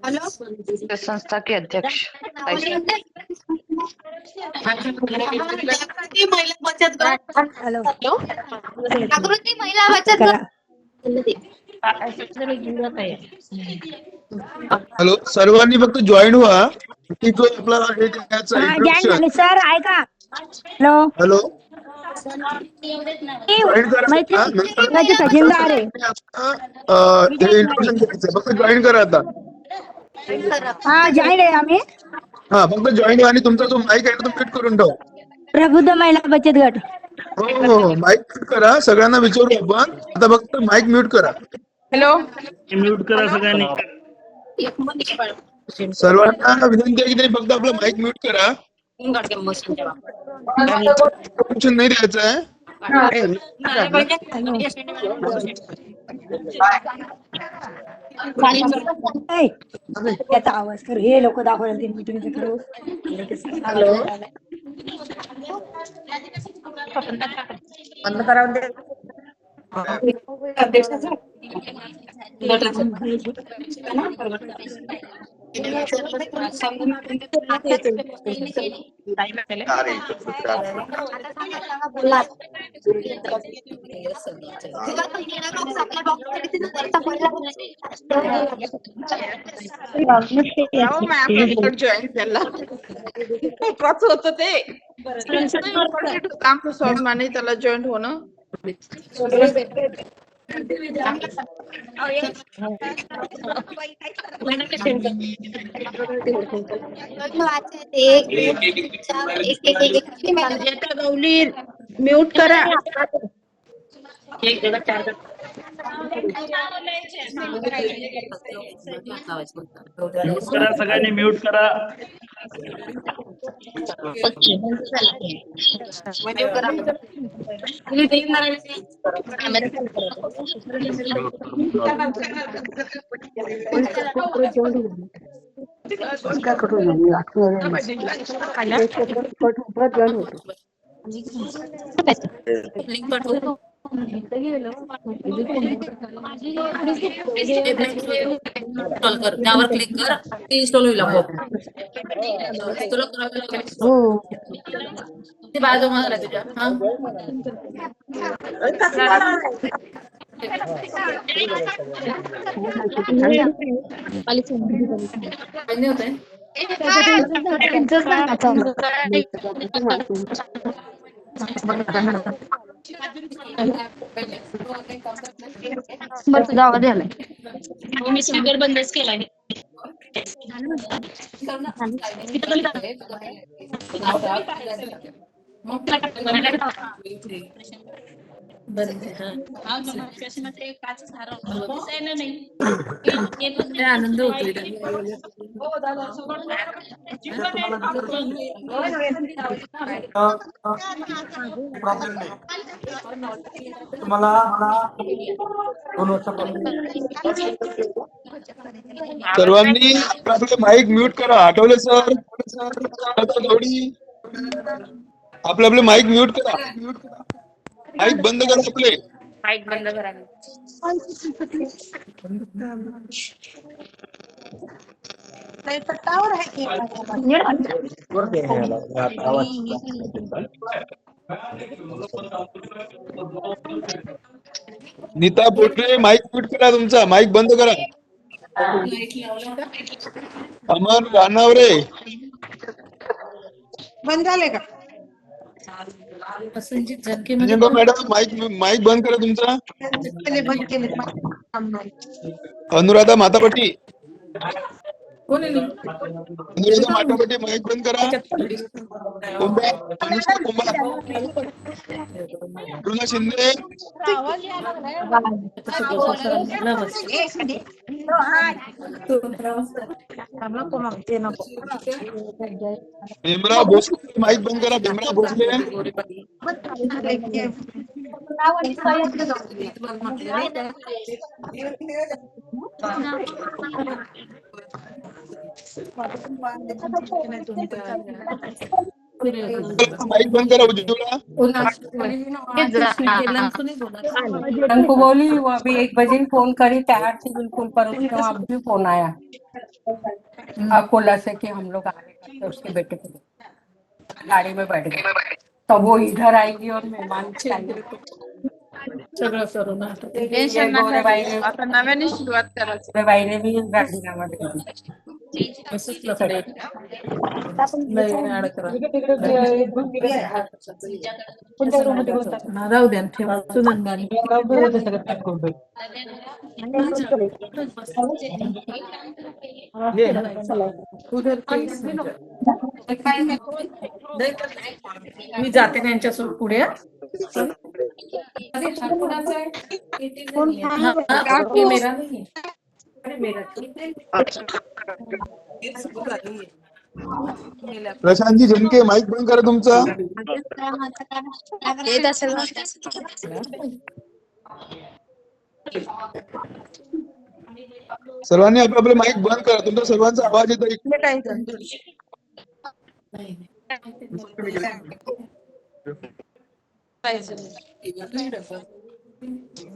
Hello संस्था के अध्यक्ष महिला बचत गट. हेलो जागृती महिला बचत करा. हॅलो, सर्वांनी फक्त जॉईन व्हा. की जो आपला हे करायचं हा जॉईन इंट्रोडक्शन. झाले सर ऐका. हॅलो हॅलो, जॉईन मैत्री करा. नंतर संघाचे खजिनदार आहे हे इंट्रोडक्शन करायचं. फक्त जॉईन करा आता. हा जॉईन आहे आम्ही. हा, फक्त जॉईन व्हा आणि तुमचा जो माईक आहे तो म्यूट करून ठेवा. प्रबुद्ध महिला बचत गट. हो, माईक म्यूट करा. सगळ्यांना विचारू आपण. आता फक्त माईक म्यूट करा. हॅलो, म्यूट करा सगळ्यांनी. सर्वांना विनंती आहे की त्यांनी फक्त आपला माईक म्यूट करा. इंट्रोडक्शन नाही द्यायचं आहे. ऐ, त्याचा आवाज कर. हे लोक दाखवले ते मीटिंग करू. बंद करावं दे. जॉईन झाला होत ते आमचं स्वाभिमानी त्याला जॉईंट होणं. गौली म्यूट करा. म्यूट करा सगळ्यांनी. म्यूट करा. त्यावर क्लिक कर. ते इन्स्टॉल होईल आपोआप. तुला करावं लागेल. ते बाजू मला तुझ्या. मी स्पीकर बंदच केलाय. आनंद होतोय. तुम्हाला 2 वर्षापासून सर्वांनी आपलं माईक म्यूट करा. आठवले सर. आपले माईक म्यूट करा. माईक बंद करा आपले. माईक बंद करा. नीता पोटरे माईक म्यूट करा. तुमचा माईक बंद करा. अमर रानावरे बंद झाले का? मॅडम माईक बंद करा तुमचा. बंद केले. अनुराधा मातापट्टी. अनुराधा मातापट्टी माईक बंद करा. रुना शिंदे. भीमराव भोसले माईक बंद करा. भीमराव भोसले. माइक बंद करा उज्ज्वला. हमको बोली वो अभी 1 बजे ही फोन करी तैयार थी बिल्कुल, पर उसके वहाँ भी फोन आया अकोला से कि हम लोग आ रहे हैं, तो उसके बेटे को गाड़ी में बैठ गए. तो वो इधर आएगी और मेहमान चाहिए. सगळं करू ना आता. टेन्शन गोरे बाई नका ने आता नव्याने सुरुवात करायची. गोरे बाई ने भी गाड़ी नामात घेतली. असंच लफडे. लय ऍड करा. राहू द्या ठेवा सुनंदाने. उधर केस मी जाते त्यांच्यासोबत पुढे. अरे हा कोणाचा आहे? हा, ये मेरा नहीं है. अरे मेरा ठीक है. प्रशांतजी झुमके माइक बंद करा तुमचा. येत असेल ना. सर्वांनी आपले माइक बंद करा. तुमचा सर्वांचा आवाज येतो. इकडे काही जण.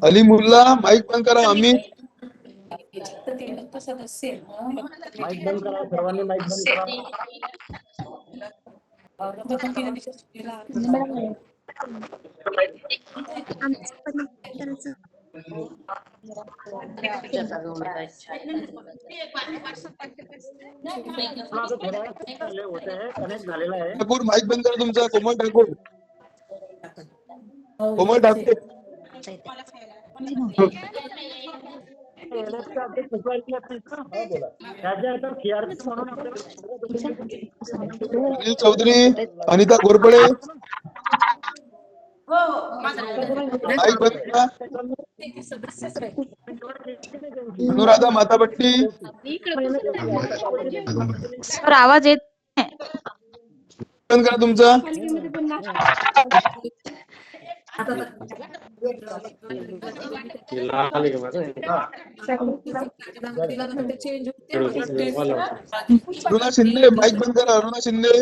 अली मुल्ला माइक बंद करा. अमित सदस्य माईक बंद करा, सर्वांनी माईक बंद करा. होते हैं, कनेक्ट झालेला आहे. ठाकूर माइक बंद करा तुमचा. कोमल ठाकूर. कोमल ठाकूर. अनिल चौधरी, अनिता घोरपडे माइक बंद करा. अनुराधा मातापट्टी सर आवाज येत बंद करा तुमचा. अरुणा शिंदे माइक बंद करा. अरुणा शिंदे.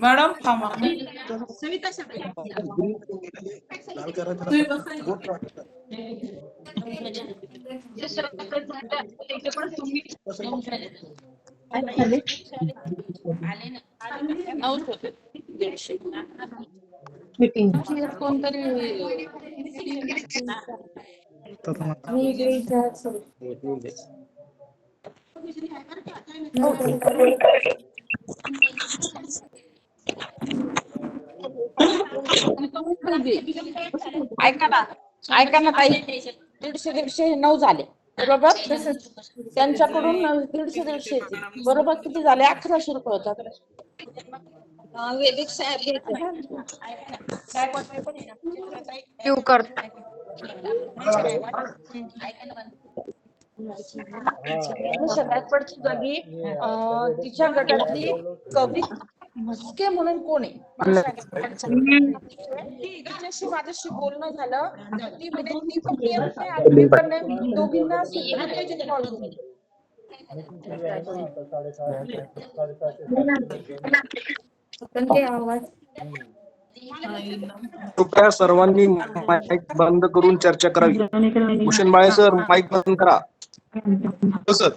मॅडम थांबा. ऐका ना ताई. 150 झाले बरोबर. त्यांच्याकडून 150 बरोबर किती झाले? 1100 रुपये होतात. वैदिक साहेब क्यू कर. सगळ्यात पडची जागी तिच्या गटातली कवी म्हस्के म्हणून कोण आहे? तिच्याशी माझ्याशी बोलणं झालं. ती म्हणे ती पण येत नाही आणि मी पण नाही. दोघींना कॉल केली. कृपया सर्वांनी माईक बंद करून चर्चा करावी. भूषण बाळे सर माईक बंद करा. सर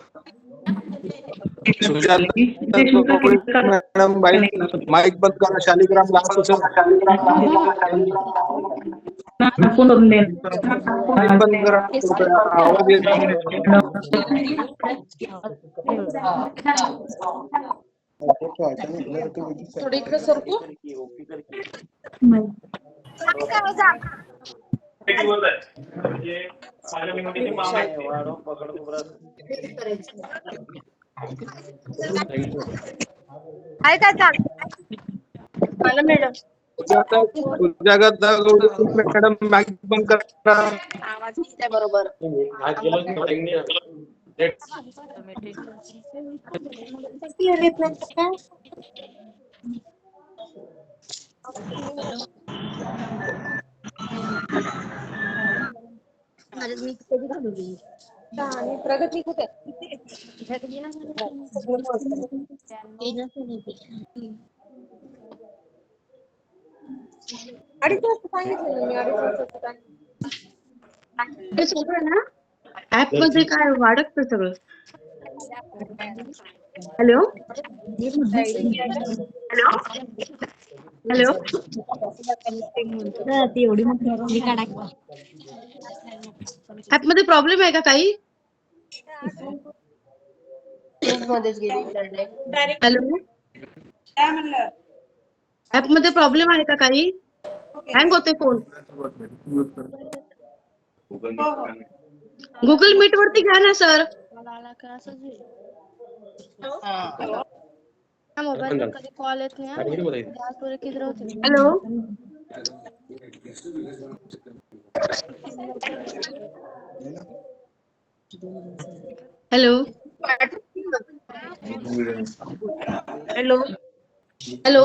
मॅडम माईक बंद करा. शालिग्राम लास्ट सर माईक बंद करा. आवाज येत नाही. थोडं इकडे सरकू. काय काय चाल मला मॅडम मॅडम माईक बंद करा. आवाज येत आहे बरोबर. आणि प्रगती कुठे? अडीच वाजता सांगितलं मी, 2:30 वाजता. ते सगळं ना ऍप मध्ये काय वाढत सगळं. हॅलो हॅलो ऍप मध्ये प्रॉब्लेम आहे का काही? मध्येच गेली. हॅलो ऍप मध्ये प्रॉब्लेम आहे का काही? हँग होते फोन. गुगल मीट वरती घ्या ना सर. मोबाईल कधी कॉल येत नाही. Hello hello hello. हॅलो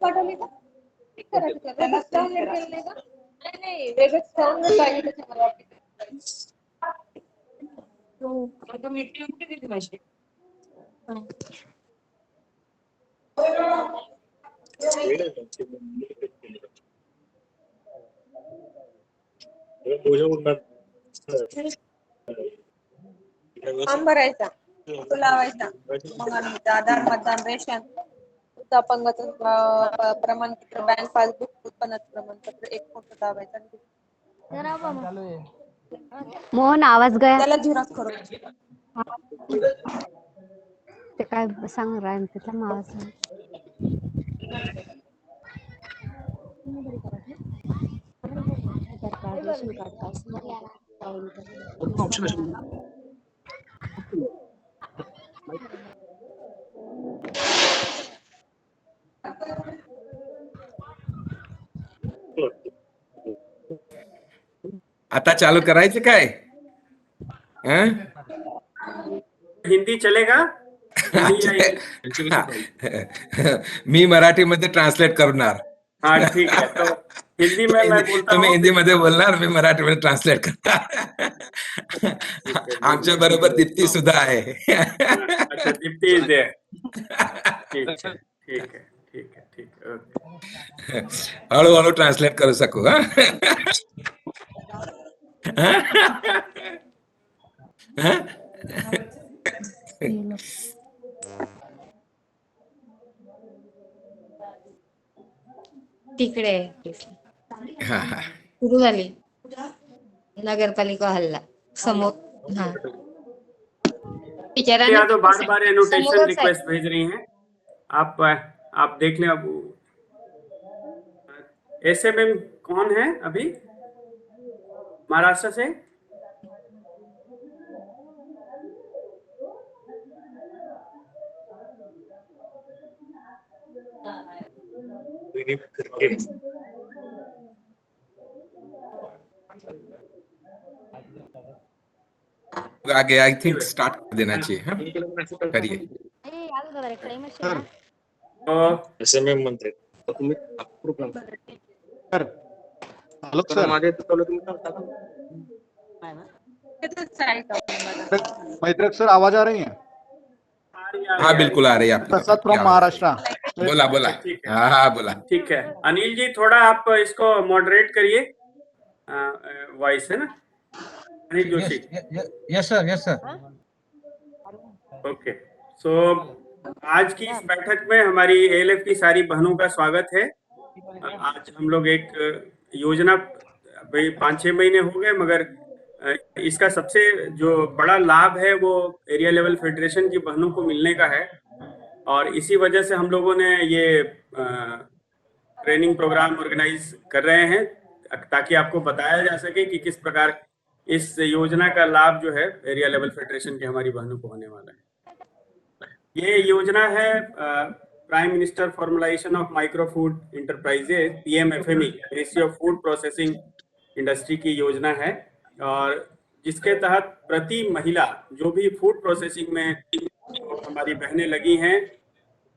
पाठवली का? त्यांना डाउनलोड केलं नाही का? नाही, वेगळंच डाउनलोड पाहिजे त्याच्यामध्ये. आता मीटिंग कुठे दिली पाहिजे? फॉर्म भरायचा, तो लावायचा, मग आधार, मतदान, रेशन, अपंगाचं प्रमाणपत्र, बँक पासबुक, उत्पन्नाचं प्रमाणपत्र, एक फोटो लावायचा. मोहन आवाज गया. त्याला झेरॉक्स करून ते काय सांग राहील त्याचा आवाज. आता चालू करायचं काय? हिंदी चलेगा? मी मराठीमध्ये ट्रान्सलेट करणार. हाँ ठीक है, तो हिंदी में मैं बोलता तुम्ही हूँ. हिंदी मध्ये बोलणार, मी मराठीमध्ये ट्रान्सलेट करणार. आमच्या बरोबर दीप्ती सुद्धा आहे. अच्छा, दीप्ति इज देयर. ठीक है, ठीक है, ठीक है, ठीक है, ओके. हळूहळू ट्रान्सलेट करू शकू. तिकडे सुरू झाली नगरपालिका हल्ला समोर. हा या तो बार बार एनोटेशन समोरच आहे. रिक्वेस्ट भेज रही हैं. आप देख लें. अब एसएमएम कौन है अभी महाराष्ट्र से? आगे आई थिंक स्टार्ट कर देना चाहिए. हाँ करिए. एसएमएम म्हणते मैत्रक सर, आवाज आ रही है? हाँ बिल्कुल आ रही है. प्रसाद फ्रॉम महाराष्ट्र. बोला बोला. हाँ हाँ बोला. ठीक है. अनिल जी थोड़ा आप इसको मॉडरेट करिए. वॉइस है ना Anil Joshi? Yes sir. Okay. So आज की इस बैठक में हमारी एएलएफ की सारी बहनों का स्वागत है. आज हम लोग एक योजना भाई 5-6 महीने हो गए, मगर इसका सबसे जो बड़ा लाभ है वो एरिया लेवल फेडरेशन की बहनों को मिलने का है। और इसी वजह से हम लोगों ने ये ट्रेनिंग प्रोग्राम ऑर्गेनाइज कर रहे हैं, ताकि आपको बताया जा सके कि किस प्रकार इस योजना का लाभ जो है एरिया लेवल फेडरेशन की हमारी बहनों को होने वाला है। ये योजना है prime minister formalisation of micro food enterprises, PMFME, ministry of food processing industry की योजना है, और जिसके तहत प्रति महिला जो भी फूड प्रोसेसिंग में हमारी बहनें लगी हैं,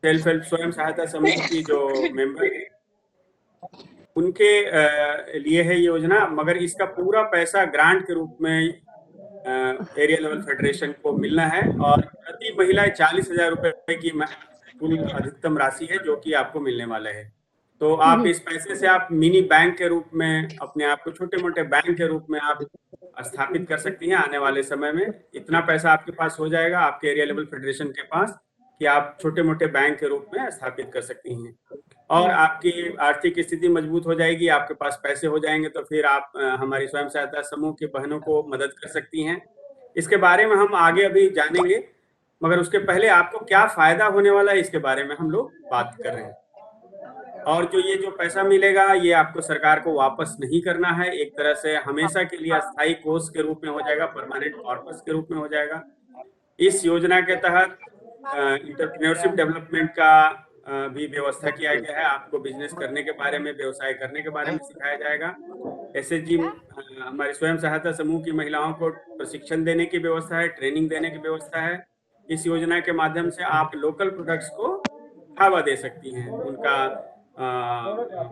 सेल्फ हेल्प स्वयं सहायता समूह की जो मेंबर हैं, उनके लिए है योजना। मगर इसका पूरा पैसा ग्रांट के रूप में एरिया लेवल फेडरेशन को मिलना है, और प्रति महिला 40,000 रुपए की कुल अधिकतम राशि है जो कि आपको मिलने वाला है। तो आप इस पैसे से आप मिनी बैंक के रूप में अपने आप को छोटे मोटे बैंक के रूप में आप स्थापित कर सकती हैं। आने वाले समय में इतना पैसा आपके पास हो जाएगा, आपके एरिया लेवल फेडरेशन के पास, कि आप छोटे मोटे बैंक के रूप में स्थापित कर सकती हैं, और आपकी आर्थिक स्थिति मजबूत हो जाएगी, आपके पास पैसे हो जाएंगे, तो फिर आप हमारी स्वयं सहायता समूह की बहनों को मदद कर सकती हैं। इसके बारे में हम आगे अभी जानेंगे, मगर उसके पहले आपको क्या फायदा होने वाला है इसके बारे में हम लोग बात कर रहे हैं। और जो पैसा मिलेगा ये आपको सरकार को वापस नहीं करना है, एक तरह से हमेशा के लिए अस्थायी कोष के रूप में हो जाएगा, परमानेंट कॉर्पस के रूप में हो जाएगा। इस योजना के तहत एंटरप्रेन्योरशिप डेवलपमेंट का भी व्यवस्था किया गया है। आपको बिजनेस करने के बारे में, व्यवसाय करने के बारे में सिखाया जाएगा। SHG हमारे स्वयं सहायता समूह की महिलाओं को प्रशिक्षण देने की व्यवस्था है, ट्रेनिंग देने की व्यवस्था है। इस योजना के माध्यम से आप लोकल प्रोडक्ट्स को बढ़ावा दे सकती हैं,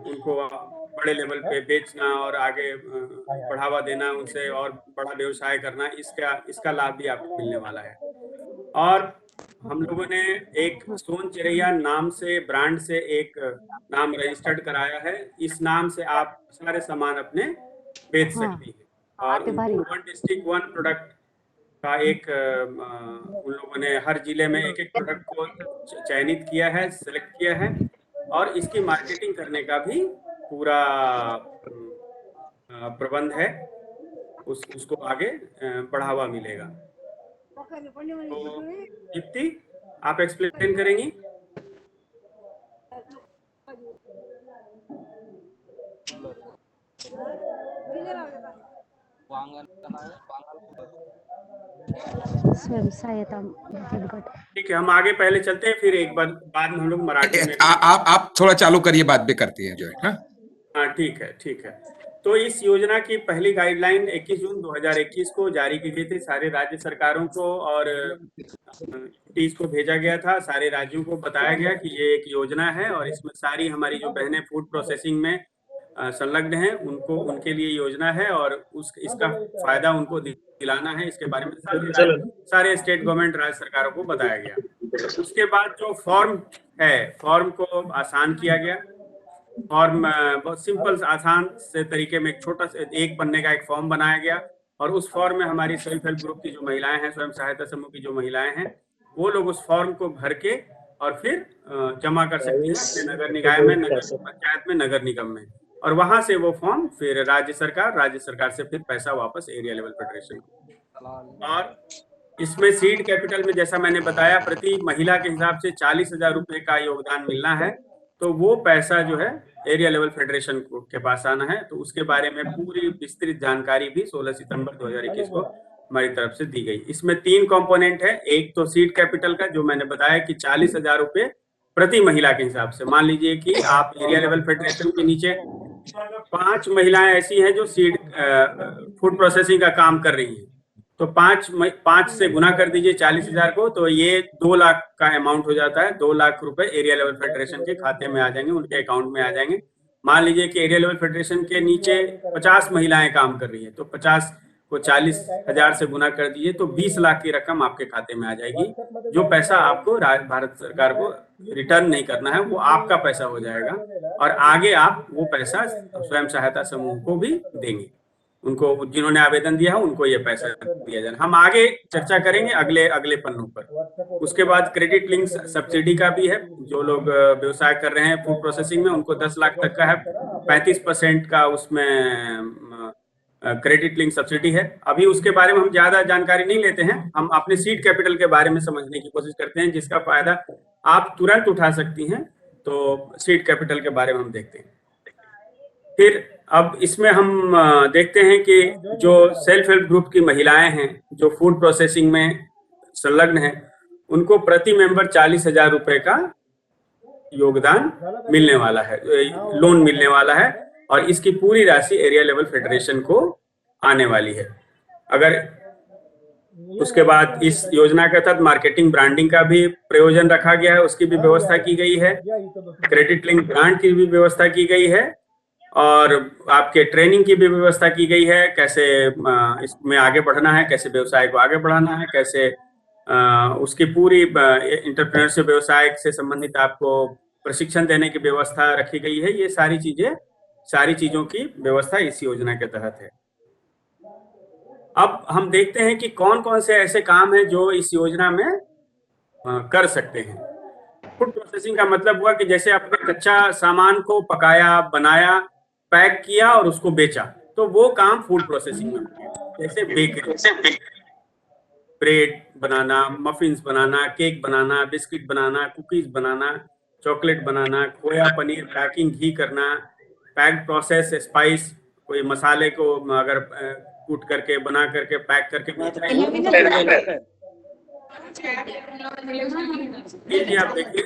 उनको बड़े लेवल पे बेचना और आगे बढ़ावा देना, उनसे और बड़ा व्यवसाय करना, इसका लाभ भी आपको मिलने वाला है। और हम लोगों ने एक सोन चिरैया नाम से, ब्रांड से एक नाम रजिस्टर्ड कराया है। इस नाम से आप सारे सामान अपने बेच सकती हैं। और 1 डिस्ट्रिक्ट 1 प्रोडक्ट का एक उन लोगों ने हर जिले में एक प्रोडक्ट को चयनित किया है, सिलेक्ट किया है, और इसकी मार्केटिंग करने का भी पूरा प्रबंध है। उसको आगे बढ़ावा मिलेगा। तो दीप्ति, आप एक्सप्लेन करेंगी? स्वयं सहायता गट। ठीक है, हम आगे पहले चलते हैं, फिर एक बार बाद में हम लोग मराठी में आप थोड़ा चालू करिए, बाद में करती हैं जो है। हाँ, ठीक है। तो इस योजना की पहली गाइडलाइन 21 जून 2021 को जारी की गई थी सारे राज्य सरकारों को, और इसको भेजा गया था। सारे राज्यों को बताया गया कि ये एक योजना है, और इसमें सारी हमारी जो बहनें फूड प्रोसेसिंग में संलग्न हैं उनके लिए योजना है, और इसका फायदा उनको दिलाना है। इसके बारे में सारे स्टेट गवर्नमेंट, राज्य सरकारों को बताया गया। उसके बाद जो फॉर्म है, फॉर्म को आसान किया गया। फॉर्म बहुत सिंपल आसान से तरीके में एक छोटा सा एक पन्ने का एक फॉर्म बनाया गया, और उस फॉर्म में हमारी सेल्फ हेल्प ग्रुप की जो महिलाएं हैं, स्वयं सहायता समूह की जो महिलाएं हैं, वो लोग उस फॉर्म को भर के और फिर जमा कर सकती हैं अपने नगर निकाय में, नगर पंचायत में, नगर निगम में, और वहां से वो फॉर्म फिर राज्य सरकार से फिर पैसा वापस एरिया लेवल फेडरेशन को। और इसमें सीड कैपिटल में जैसा मैंने बताया, प्रति महिला के हिसाब से 40,000 रुपए का योगदान मिलना है। तो वो पैसा जो है एरिया लेवल फेडरेशन के पास आना है। तो उसके बारे में पूरी विस्तृत जानकारी भी 16 सितंबर 2021 को हमारी तरफ से दी गई। इसमें 3 कंपोनेंट है। एक तो सीड कैपिटल का, जो मैंने बताया कि 40,000 रुपए प्रति महिला के हिसाब से। मान लीजिए कि आप एरिया लेवल फेडरेशन के नीचे 5 महिलाएं ऐसी हैं जो सीड फूड प्रोसेसिंग का काम कर रही हैं, तो 5 से गुना कर दीजिए 40,000 को, तो ये 2 लाख का अमाउंट हो जाता है। 2 लाख रुपए एरिया लेवल फेडरेशन के खाते में आ जाएंगे, उनके अकाउंट में आ जाएंगे। मान लीजिए कि एरिया लेवल फेडरेशन के नीचे 50 महिलाएं काम कर रही है, तो 50 को 40,000 से गुना कर दीजिए, तो 20 लाख की रकम आपके खाते में आ जाएगी। जो पैसा आपको भारत सरकार को रिटर्न नहीं करना है, वो आपका पैसा हो जाएगा, और आगे आप वो पैसा स्वयं सहायता समूह को भी देंगे। उनको जिन्होंने आवेदन दिया है उनको ये पैसा दिया जाए। हम आगे चर्चा करेंगे अगले पन्नों पर। उसके बाद क्रेडिट लिंक सब्सिडी का भी है, जो लोग व्यवसाय कर रहे हैं फूड प्रोसेसिंग में उनको 10 लाख तक का है, 35% का उसमें क्रेडिट लिंक सब्सिडी है। अभी उसके बारे में हम ज्यादा जानकारी नहीं लेते हैं, हम अपने सीड कैपिटल के बारे में समझने की कोशिश करते हैं जिसका फायदा आप तुरंत उठा सकती हैं। तो सीड कैपिटल के बारे में हम देखते हैं। फिर अब इसमें हम देखते हैं कि जो सेल्फ हेल्प ग्रुप की महिलाएं हैं जो फूड प्रोसेसिंग में संलग्न हैं, उनको प्रति मेंबर 40,000 रुपए का योगदान मिलने वाला है, लोन मिलने वाला है, और इसकी पूरी राशि एरिया लेवल फेडरेशन को आने वाली है। अगर उसके बाद इस योजना के तहत मार्केटिंग ब्रांडिंग का भी प्रयोजन रखा गया है, उसकी भी व्यवस्था की गई है। क्रेडिट लिंक ग्रांट की भी व्यवस्था की गई है, और आपके ट्रेनिंग की भी व्यवस्था की गई है, कैसे इसमें आगे बढ़ना है, कैसे व्यवसाय को आगे बढ़ाना है, कैसे उसकी पूरी एंटरप्रेन्योरशिप व्यवसाय से संबंधित आपको प्रशिक्षण देने की व्यवस्था रखी गई है। ये सारी चीजों की व्यवस्था इस योजना के तहत है। अब हम देखते हैं कि कौन कौन से ऐसे काम हैं जो इस योजना में कर सकते हैं। फूड प्रोसेसिंग का मतलब हुआ कि जैसे आपने कच्चा सामान को पकाया, बनाया, पैक किया और उसको बेचा, तो वो काम फूड प्रोसेसिंग में होता है। जैसे बेकरी, ब्रेड बनाना, मफिन्स बनाना, केक बनाना, बिस्किट बनाना, कुकीज बनाना, चॉकलेट बनाना, खोया पनीर पैकिंग, घी करना, पैक प्रोसेस स्पाइस, कोई मसाले को अगर कूट करके बना करके पैक करके आप देखिए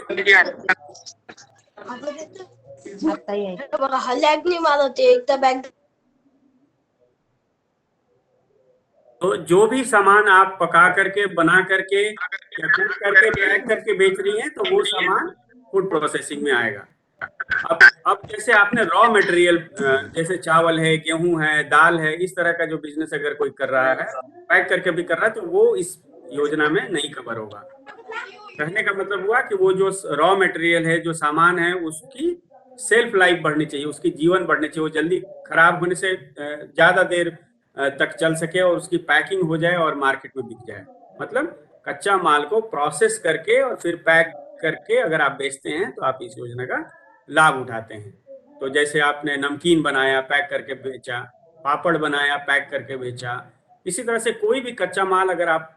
तो जो भी सामान आप पका करके, बना करके, पैक करके बेच रही हैं, तो वो सामान फूड प्रोसेसिंग में आएगा। अब जैसे आपने रॉ मटेरियल जैसे चावल है, गेहूं है, दाल है, इस तरह का जो बिजनेस अगर कोई कर रहा है, पैक करके भी कर रहा है, तो वो इस योजना में नहीं कवर होगा। कहने का मतलब हुआ कि वो जो रॉ मटेरियल है, जो सामान है, उसकी सेल्फ लाइफ बढ़नी चाहिए, उसकी जीवन बढ़नी चाहिए, वो जल्दी खराब होने से ज्यादा देर तक चल सके और उसकी पैकिंग हो जाए और मार्केट में बिक जाए। मतलब कच्चा माल को प्रोसेस करके और फिर पैक करके अगर आप बेचते हैं तो आप इस योजना का लाभ उठाते हैं। तो जैसे आपने नमकीन बनाया, पैक करके बेचा, पापड़ बनाया, पैक करके बेचा, इसी तरह से कोई भी कच्चा माल अगर आप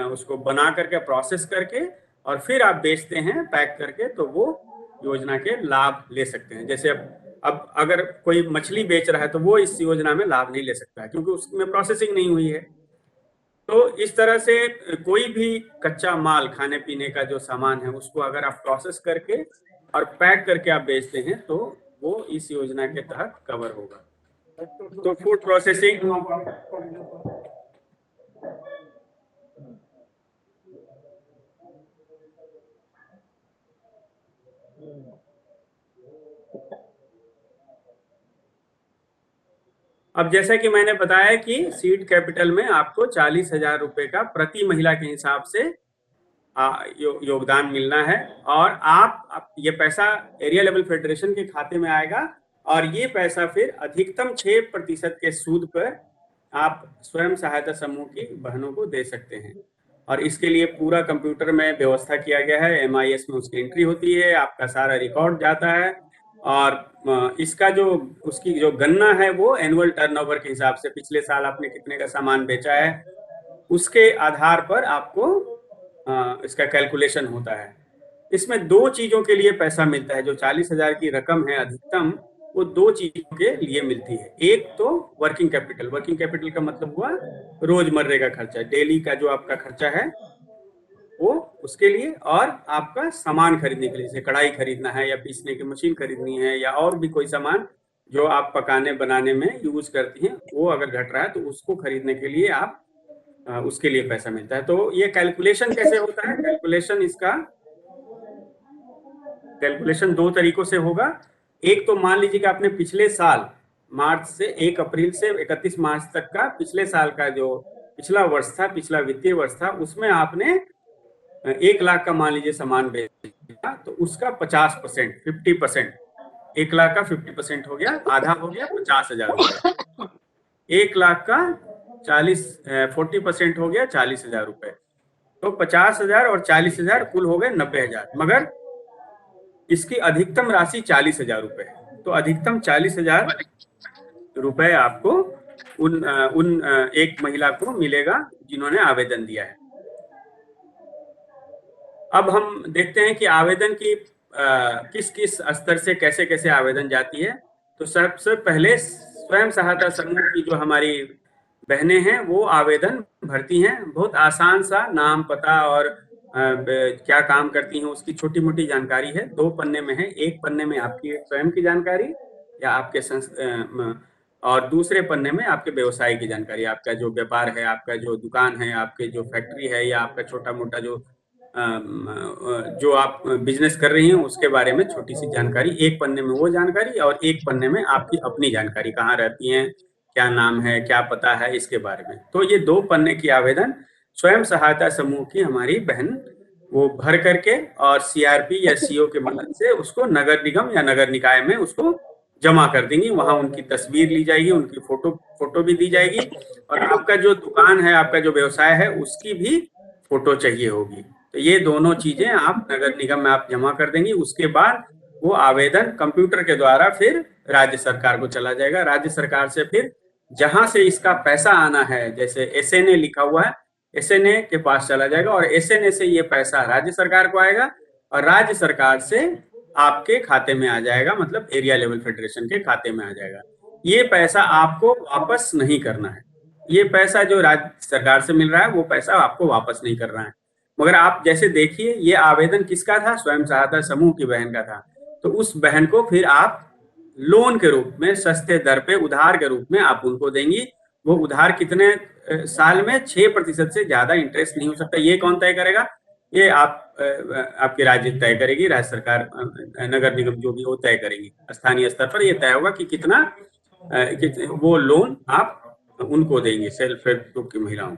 उसको बना करके, प्रोसेस करके और फिर आप बेचते हैं पैक करके, तो वो योजना के लाभ ले सकते हैं। जैसे अब अगर कोई मछली बेच रहा है तो वो इस योजना में लाभ नहीं ले सकता है, क्योंकि उसमें प्रोसेसिंग नहीं हुई है। तो इस तरह से कोई भी कच्चा माल, खाने पीने का जो सामान है, उसको अगर आप प्रोसेस करके और पैक करके आप बेचते हैं तो वो इस योजना के तहत कवर होगा। तो फूड प्रोसेसिंग अब जैसा कि मैंने बताया कि सीड कैपिटल में आपको 40,000 रुपए का प्रति महिला के हिसाब से योगदान मिलना है, और आप ये पैसा एरिया लेवल फेडरेशन के खाते में आएगा, और ये पैसा फिर अधिकतम 6% के सूद पर आप स्वयं सहायता समूह की बहनों को दे सकते हैं। और इसके लिए पूरा कंप्यूटर में व्यवस्था किया गया है, MIS में उसकी एंट्री होती है, आपका सारा रिकॉर्ड जाता है, और इसका जो उसकी जो गणना है वो एनुअल टर्नओवर के हिसाब से, पिछले साल आपने कितने का सामान बेचा है उसके आधार पर आपको इसका कैलकुलेशन होता है। इसमें दो चीजों के लिए पैसा मिलता है। जो 40,000 की रकम है अधिकतम, वो दो चीजों के लिए मिलती है। एक तो वर्किंग कैपिटल, वर्किंग कैपिटल का मतलब हुआ रोजमर्रे का खर्चा, डेली का जो आपका खर्चा है वो उसके लिए, और आपका सामान खरीदने के लिए, जैसे कढ़ाई खरीदना है या पीसने की मशीन खरीदनी है या और भी कोई सामान जो आप पकाने बनाने में यूज करती हैं, वो अगर घट रहा है तो उसको खरीदने के लिए आप उसके लिए पैसा मिलता है। तो ये कैलकुलेशन कैसे होता है? कैलकुलेशन दो तरीकों से होगा। एक तो मान लीजिए कि आपने पिछले साल मार्च से 1 अप्रैल से 31 मार्च तक का पिछले साल का जो पिछला वर्ष था, पिछला वित्तीय वर्ष था, उसमें आपने 1 लाख का मान लीजिए सामान बेचा, तो उसका 50%, 50%, 1 लाख का 50% हो गया, आधा हो गया 50,000 रुपये। 1 लाख का 40% हो गया 40,000 रुपए। तो 50,000 और 40,000 कुल हो गए 90,000, मगर इसकी अधिकतम राशि 40,000 रुपए है। तो अधिकतम 40,000 रुपए आपको उन एक महिला को मिलेगा जिन्होंने आवेदन दिया है। अब हम देखते हैं कि आवेदन की किस किस स्तर से कैसे कैसे आवेदन जाती है। तो सबसे पहले स्वयं सहायता समूह की जो हमारी बहनें हैं वो आवेदन भरती हैं। बहुत आसान सा नाम, पता और क्या काम करती हैं उसकी छोटी मोटी जानकारी है। 2 पन्ने में है। एक पन्ने में आपकी स्वयं की जानकारी या आपके और दूसरे पन्ने में आपके व्यवसाय की जानकारी, आपका जो व्यापार है, आपका जो दुकान है, आपके जो फैक्ट्री है या आपका छोटा मोटा जो आप बिजनेस कर रही हैं उसके बारे में छोटी सी जानकारी। एक पन्ने में वो जानकारी और एक पन्ने में आपकी अपनी जानकारी, कहाँ रहती हैं, क्या नाम है, क्या पता है, इसके बारे में। तो ये 2 पन्ने की आवेदन स्वयं सहायता समूह की हमारी बहन वो भर करके और सीआरपी या सीओ के मदद से उसको नगर निगम या नगर निकाय में उसको जमा कर देंगी। वहां उनकी तस्वीर ली जाएगी, उनकी फोटो भी दी जाएगी और आपका जो दुकान है, आपका जो व्यवसाय है उसकी भी फोटो चाहिए होगी। तो ये दोनों चीजें आप नगर निगम में आप जमा कर देंगी। उसके बाद वो आवेदन कंप्यूटर के द्वारा फिर राज्य सरकार को चला जाएगा। राज्य सरकार से फिर जहां से इसका पैसा आना है, जैसे एसएनए लिखा हुआ है, एसएनए के पास चला जाएगा और एसएनए से ये पैसा राज्य सरकार को आएगा और राज्य सरकार से आपके खाते में आ जाएगा, मतलब एरिया लेवल फेडरेशन के खाते में आ जाएगा। ये पैसा आपको वापस नहीं करना है। ये पैसा जो राज्य सरकार से मिल रहा है वो पैसा आपको वापस नहीं करना है। मगर आप जैसे देखिए, ये आवेदन किसका था? स्वयं सहायता समूह की बहन का था। तो उस बहन को फिर आप लोन के रूप में, सस्ते दर पे उधार के रूप में आप उनको देंगी। वो उधार कितने साल में? 6% से ज्यादा इंटरेस्ट नहीं हो सकता। ये कौन तय करेगा? ये आपके राज्य तय करेगी, राज्य सरकार, नगर निगम जो भी वो तय करेगी। स्थानीय स्तर पर ये तय होगा कि कितना वो लोन आप उनको देंगे, सेल्फ हेल्प ग्रुप की महिलाओं।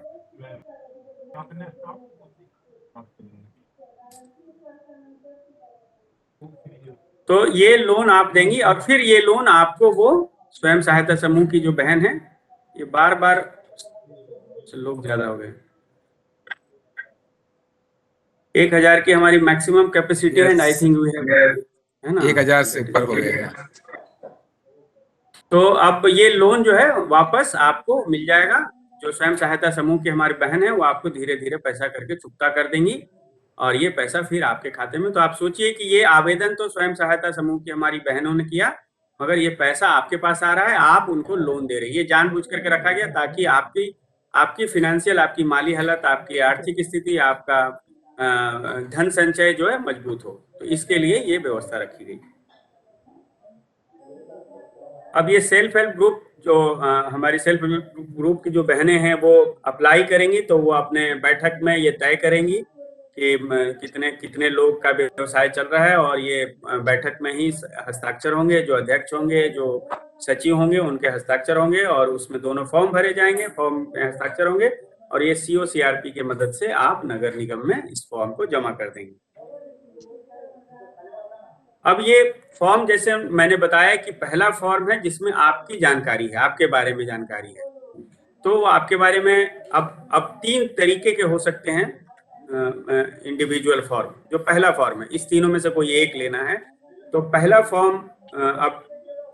तो ये लोन आप देंगी और फिर ये लोन आपको वो स्वयं सहायता समूह की जो बहन है, ये बार लोग ज्यादा हो गए, 1,000 की हमारी मैक्सिमम कैपेसिटी है, आई थिंक है ना, 1,000 से ऊपर हो गए। तो अब ये लोन जो है वापस आपको मिल जाएगा। जो स्वयं सहायता समूह की हमारी बहन है वो आपको धीरे धीरे पैसा करके चुकता कर देंगी और ये पैसा फिर आपके खाते में। तो आप सोचिए कि ये आवेदन तो स्वयं सहायता समूह की हमारी बहनों ने किया, मगर ये पैसा आपके पास आ रहा है, आप उनको लोन दे रही है। ये जानबूझ करके रखा गया ताकि आपकी फिनेंशियल, आपकी माली हालत, आपकी आर्थिक स्थिति, आपका धन संचय जो है मजबूत हो। तो इसके लिए ये व्यवस्था रखी गई। अब ये सेल्फ हेल्प ग्रुप जो हमारी सेल्फ हेल्प ग्रुप की जो बहनें हैं वो अप्लाई करेंगी, तो वो अपने बैठक में ये तय करेंगी कि कितने लोग का व्यवसाय चल रहा है और ये बैठक में ही हस्ताक्षर होंगे। जो अध्यक्ष होंगे, जो सचिव होंगे, उनके हस्ताक्षर होंगे और उसमें दोनों फॉर्म भरे जाएंगे, फॉर्म में हस्ताक्षर होंगे और ये सीओ सीआरपी की मदद से आप नगर निगम में इस फॉर्म को जमा कर देंगे। अब ये फॉर्म, जैसे मैंने बताया कि पहला फॉर्म है जिसमें आपकी जानकारी है, आपके बारे में जानकारी है। तो आपके बारे में अब 3 तरीके के हो सकते हैं इंडिविजुअल फॉर्म। जो पहला फॉर्म है, इस तीनों में से कोई एक लेना है। तो पहला फॉर्म, अब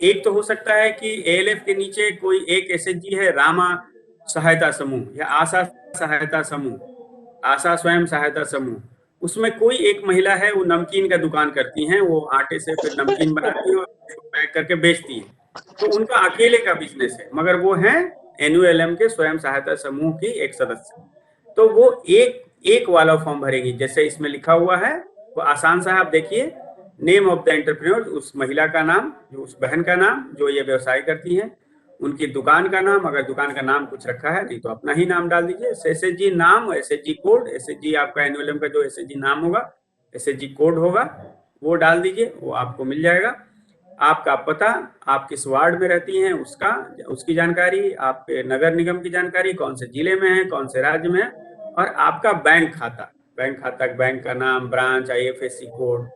एक तो हो सकता है कि एएलएफ के नीचे कोई एक एसएचजी है, रामा सहायता समूह या आशा सहायता समूह, आशा स्वयं सहायता समूह, उसमें कोई एक महिला है, वो नमकीन का दुकान करती हैं, वो आटे से फिर नमकीन बनाती है और पैक करके बेचती है। तो उनका अकेले का बिजनेस है, मगर वो है एनयूएलएम के स्वयं सहायता समूह की एक सदस्य। तो वो एक वाला फॉर्म भरेगी। जैसे इसमें लिखा हुआ है, वो आसान सा है, आप देखिए, नेम ऑफ द एंटरप्रेन्योर, उस महिला का नाम, जो उस बहन का नाम जो ये व्यवसाय करती है, उनकी दुकान का नाम, अगर दुकान का नाम कुछ रखा है, नहीं तो अपना ही नाम डाल दीजिए। एसएचजी नाम, एसएचजी कोड, एसएचजी आपका एनयूएलएम का जो एसएचजी नाम होगा, एसएचजी कोड होगा, वो डाल दीजिए, वो आपको मिल जाएगा। आपका पता, आप किस वार्ड में रहती हैं उसकी जानकारी, आपके नगर निगम की जानकारी, कौन से जिले में है, कौन से राज्य में है, और आपका बैंक खाता, बैंक का नाम, ब्रांच, आईएफएससी कोड।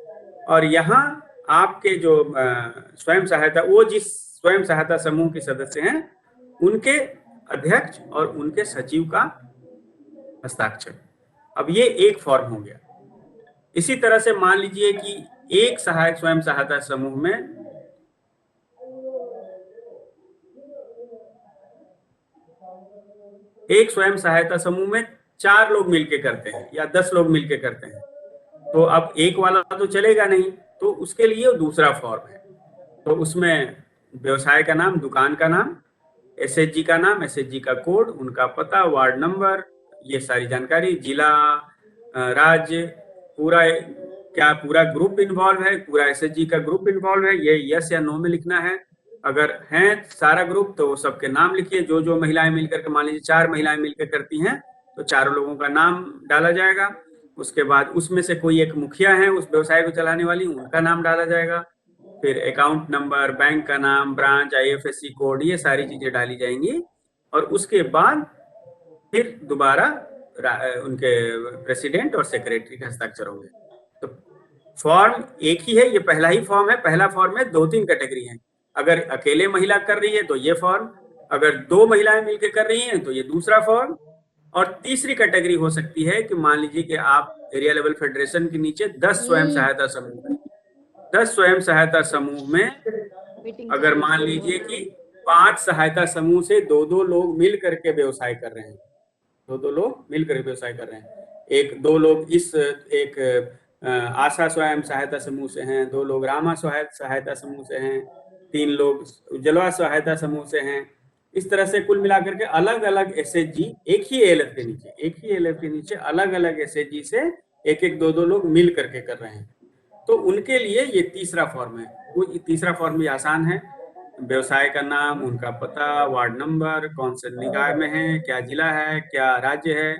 और यहाँ आपके जो स्वयं सहायता, वो जिस स्वयं सहायता समूह के सदस्य हैं उनके अध्यक्ष और उनके सचिव का हस्ताक्षर। अब ये एक फॉर्म हो गया। इसी तरह से मान लीजिए कि एक सहायक स्वयं सहायता समूह में एक स्वयं सहायता समूह में 4 लोग मिलके करते हैं या 10 लोग मिलके करते हैं, तो अब एक वाला तो चलेगा नहीं, तो उसके लिए दूसरा फॉर्म है। तो उसमें व्यवसाय का नाम, दुकान का नाम, एसएचजी का नाम, एसएचजी का कोड, उनका पता, वार्ड नंबर, ये सारी जानकारी, जिला, राज्य, पूरा ग्रुप इन्वॉल्व है, पूरा एसएचजी का ग्रुप इन्वॉल्व है, ये यस या नो में लिखना है। अगर है सारा ग्रुप तो सबके नाम लिखिए। जो जो महिलाएं मिलकर के, मान लीजिए 4 महिलाएं मिलकर करती हैं तो चारों लोगों का नाम डाला जाएगा। उसके बाद उसमें से कोई एक मुखिया है उस व्यवसाय को चलाने वाली, उनका नाम डाला जाएगा। फिर अकाउंट नंबर, बैंक का नाम, ब्रांच, आईएफएससी कोड, ये सारी चीजें डाली जाएंगी। और उसके बाद फिर दोबारा उनके प्रेसिडेंट और सेक्रेटरी का हस्ताक्षर होंगे। तो फॉर्म एक ही है, ये पहला ही फॉर्म है। पहला फॉर्म में 2-3 कैटेगरी हैं। अगर अकेले महिला कर रही है तो ये फॉर्म, अगर 2 महिलाएं मिलकर कर रही हैं तो ये दूसरा फॉर्म। और तीसरी कैटेगरी हो सकती है कि मान लीजिए कि आप एरिया लेवल फेडरेशन के नीचे 10 स्वयं सहायता समूह हैं। 10 स्वयं सहायता समूह में अगर मान लीजिए कि 5 सहायता समूह से 2-2 लोग मिल करके व्यवसाय कर रहे हैं, 2-2 लोग मिल करके व्यवसाय कर रहे हैं, 2 लोग इस एक आशा स्वयं सहायता समूह से हैं, 2 लोग रामा सहायता समूह से हैं, 3 लोग उज्ज्वला सहायता समूह से हैं। इस तरह से कुल मिलाकर के अलग अलग एसएचजी एक ही एएलएफ के नीचे अलग अलग एसएचजी से 1-1, 2-2 लोग मिल करके कर रहे हैं। तो उनके लिए ये तीसरा फॉर्म है। वो तीसरा फॉर्म भी आसान है। व्यवसाय का नाम, उनका पता, वार्ड नंबर, कौन से निकाय में है, क्या जिला है, क्या राज्य है,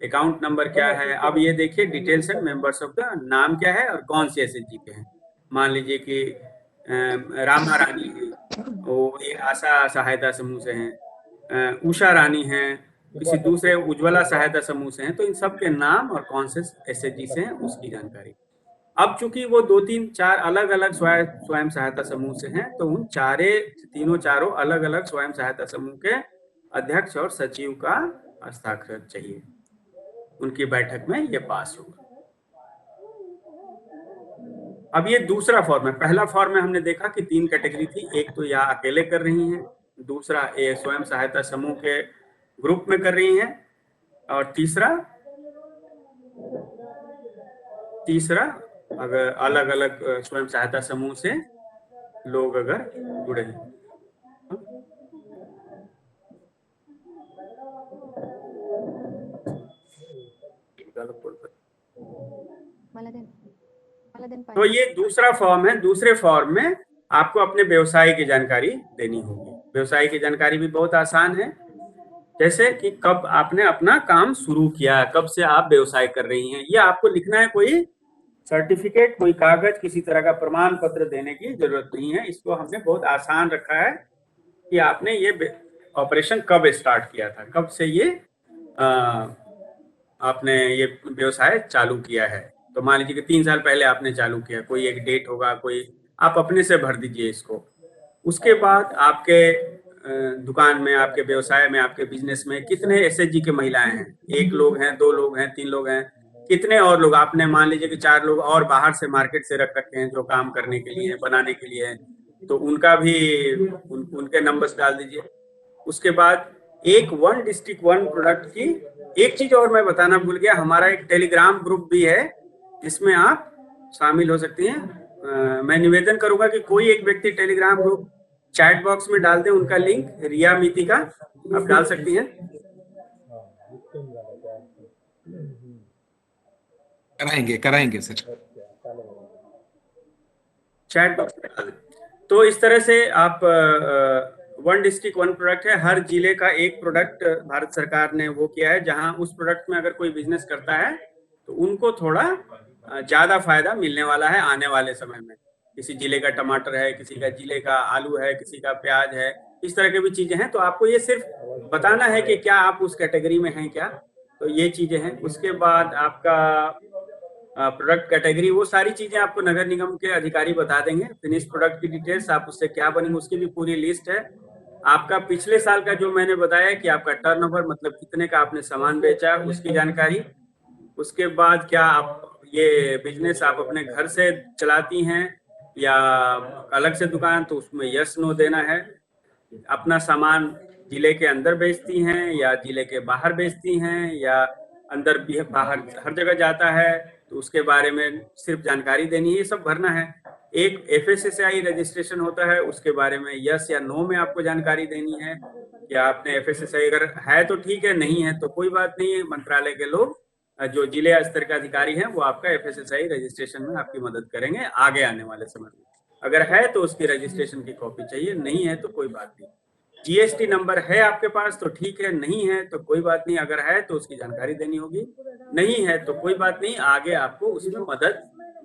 अकाउंट नंबर क्या है। अब ये देखिए डिटेल्स है, मेंबर्स ऑफ द, नाम क्या है और कौन से एसएचजी के हैं। मान लीजिए कि रामा रानी है, वो एक आशा सहायता समूह से हैं, उषा रानी हैं, किसी दूसरे उज्ज्वला सहायता समूह से हैं। तो इन सब के नाम और कौन से एसएचजी से हैं उसकी जानकारी। अब चूंकि वो 2-3-4 अलग अलग स्वयं सहायता समूह से हैं, तो उन चारों अलग अलग स्वयं सहायता समूह के अध्यक्ष और सचिव का हस्ताक्षर चाहिए। उनकी बैठक में ये पास होगा। अब ये दूसरा फॉर्म है। पहला फॉर्म में हमने देखा कि 3 कैटेगरी थी। एक तो या अकेले कर रही हैं, दूसरा स्वयं सहायता समूह के ग्रुप में कर रही हैं, और तीसरा अगर अलग अलग स्वयं सहायता समूह से लोग अगर जुड़े हैं। तो ये दूसरा फॉर्म है। दूसरे फॉर्म में आपको अपने व्यवसाय की जानकारी देनी होगी। व्यवसाय की जानकारी भी बहुत आसान है, जैसे कि कब आपने अपना काम शुरू किया, कब से आप व्यवसाय कर रही हैं। ये आपको लिखना है, कोई सर्टिफिकेट, कोई कागज, किसी तरह का प्रमाण पत्र देने की जरूरत नहीं है। इसको हमने बहुत आसान रखा है कि आपने ये ऑपरेशन कब स्टार्ट किया था, कब से ये आपने ये व्यवसाय चालू किया है। तो मान लीजिए कि 3 साल पहले आपने चालू किया, कोई एक डेट होगा, कोई आप अपने से भर दीजिए इसको। उसके बाद आपके दुकान में, आपके व्यवसाय में, आपके बिजनेस में कितने एसएचजी के महिलाएं हैं, 1 लोग हैं, 2 लोग हैं, 3 लोग हैं, कितने और लोग आपने मान लीजिए कि 4 लोग और बाहर से मार्केट से रख रखे हैं जो काम करने के लिए, बनाने के लिए, तो उनका भी उनके नंबर्स डाल दीजिए। उसके बाद एक 1 डिस्ट्रिक्ट 1 प्रोडक्ट की एक चीज और मैं बताना भूल गया, हमारा एक टेलीग्राम ग्रुप भी है जिसमें आप शामिल हो सकती हैं। मैं निवेदन करूंगा कि कोई एक व्यक्ति टेलीग्राम ग्रुप चैट बॉक्स में डाल दें, उनका लिंक, रिया मिति का आप डाल सकती हैं। कराएंगे सर, चैट बॉक्स में डाल दें। तो इस तरह से आप 1 डिस्ट्रिक्ट 1 प्रोडक्ट है। हर जिले का एक प्रोडक्ट भारत सरकार ने वो किया है, जहां उस प्रोडक्ट में अगर कोई बिजनेस करता है तो उनको थोड़ा ज्यादा फायदा मिलने वाला है आने वाले समय में। किसी जिले का टमाटर है, किसी का जिले का आलू है, किसी का प्याज है, इस तरह की भी चीजें हैं। तो आपको ये सिर्फ बताना है कि क्या आप उस कैटेगरी में हैं क्या, तो ये चीजें हैं। उसके बाद आपका प्रोडक्ट कैटेगरी, वो सारी चीजें आपको नगर निगम के अधिकारी बता देंगे। फिनिश प्रोडक्ट की डिटेल्स, आप उससे क्या बनेंगे उसकी भी पूरी लिस्ट है। आपका पिछले साल का जो मैंने बताया कि आपका टर्नओवर मतलब कितने का आपने सामान बेचा उसकी जानकारी, उसके बाद क्या आप ये बिजनेस आप अपने घर से चलाती हैं या अलग से दुकान, तो उसमें यस नो देना है। अपना सामान जिले के अंदर बेचती हैं या जिले के बाहर बेचती हैं या अंदर भी बाहर हर जगह जाता है, तो उसके बारे में सिर्फ जानकारी देनी है, ये सब भरना है। एक FSSAI रजिस्ट्रेशन होता है, उसके बारे में यस या नो में आपको जानकारी देनी है कि आपने FSSAI अगर है तो ठीक है, नहीं है तो कोई बात नहीं है। मंत्रालय के लोग जो जिले स्तर के अधिकारी हैं वो आपका FSSAI रजिस्ट्रेशन में आपकी मदद करेंगे आगे आने वाले समय में। अगर है तो उसकी रजिस्ट्रेशन की कॉपी चाहिए, नहीं है तो कोई बात नहीं। GST नंबर है आपके पास तो ठीक है, नहीं है तो कोई बात नहीं। अगर है तो उसकी जानकारी देनी होगी, नहीं है तो कोई बात नहीं, आगे आपको उसमें मदद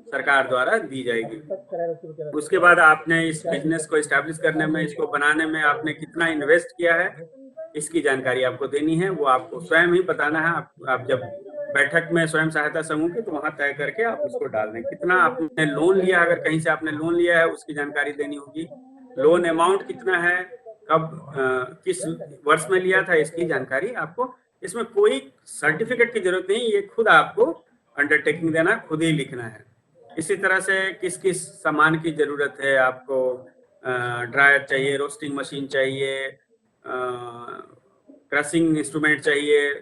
सरकार द्वारा दी जाएगी। उसके बाद आपने इस बिजनेस को एस्टैब्लिश करने में, इसको बनाने में आपने कितना इन्वेस्ट किया है, इसकी जानकारी आपको देनी है। वो आपको स्वयं ही बताना है। आप जब बैठक में स्वयं सहायता समूह की, तो वहां तय करके आप उसको डाल दें। कितना आपने लोन लिया, अगर कहीं से आपने लोन लिया है उसकी जानकारी देनी होगी। लोन अमाउंट कितना है, कब किस वर्ष में लिया था, इसकी जानकारी आपको। इसमें कोई सर्टिफिकेट की जरूरत नहीं, ये खुद आपको अंडरटेकिंग देना, खुद ही लिखना है। इसी तरह से किस किस सामान की जरूरत है आपको, ड्रायर चाहिए, रोस्टिंग मशीन चाहिए, क्रशिंग इंस्ट्रूमेंट चाहिए,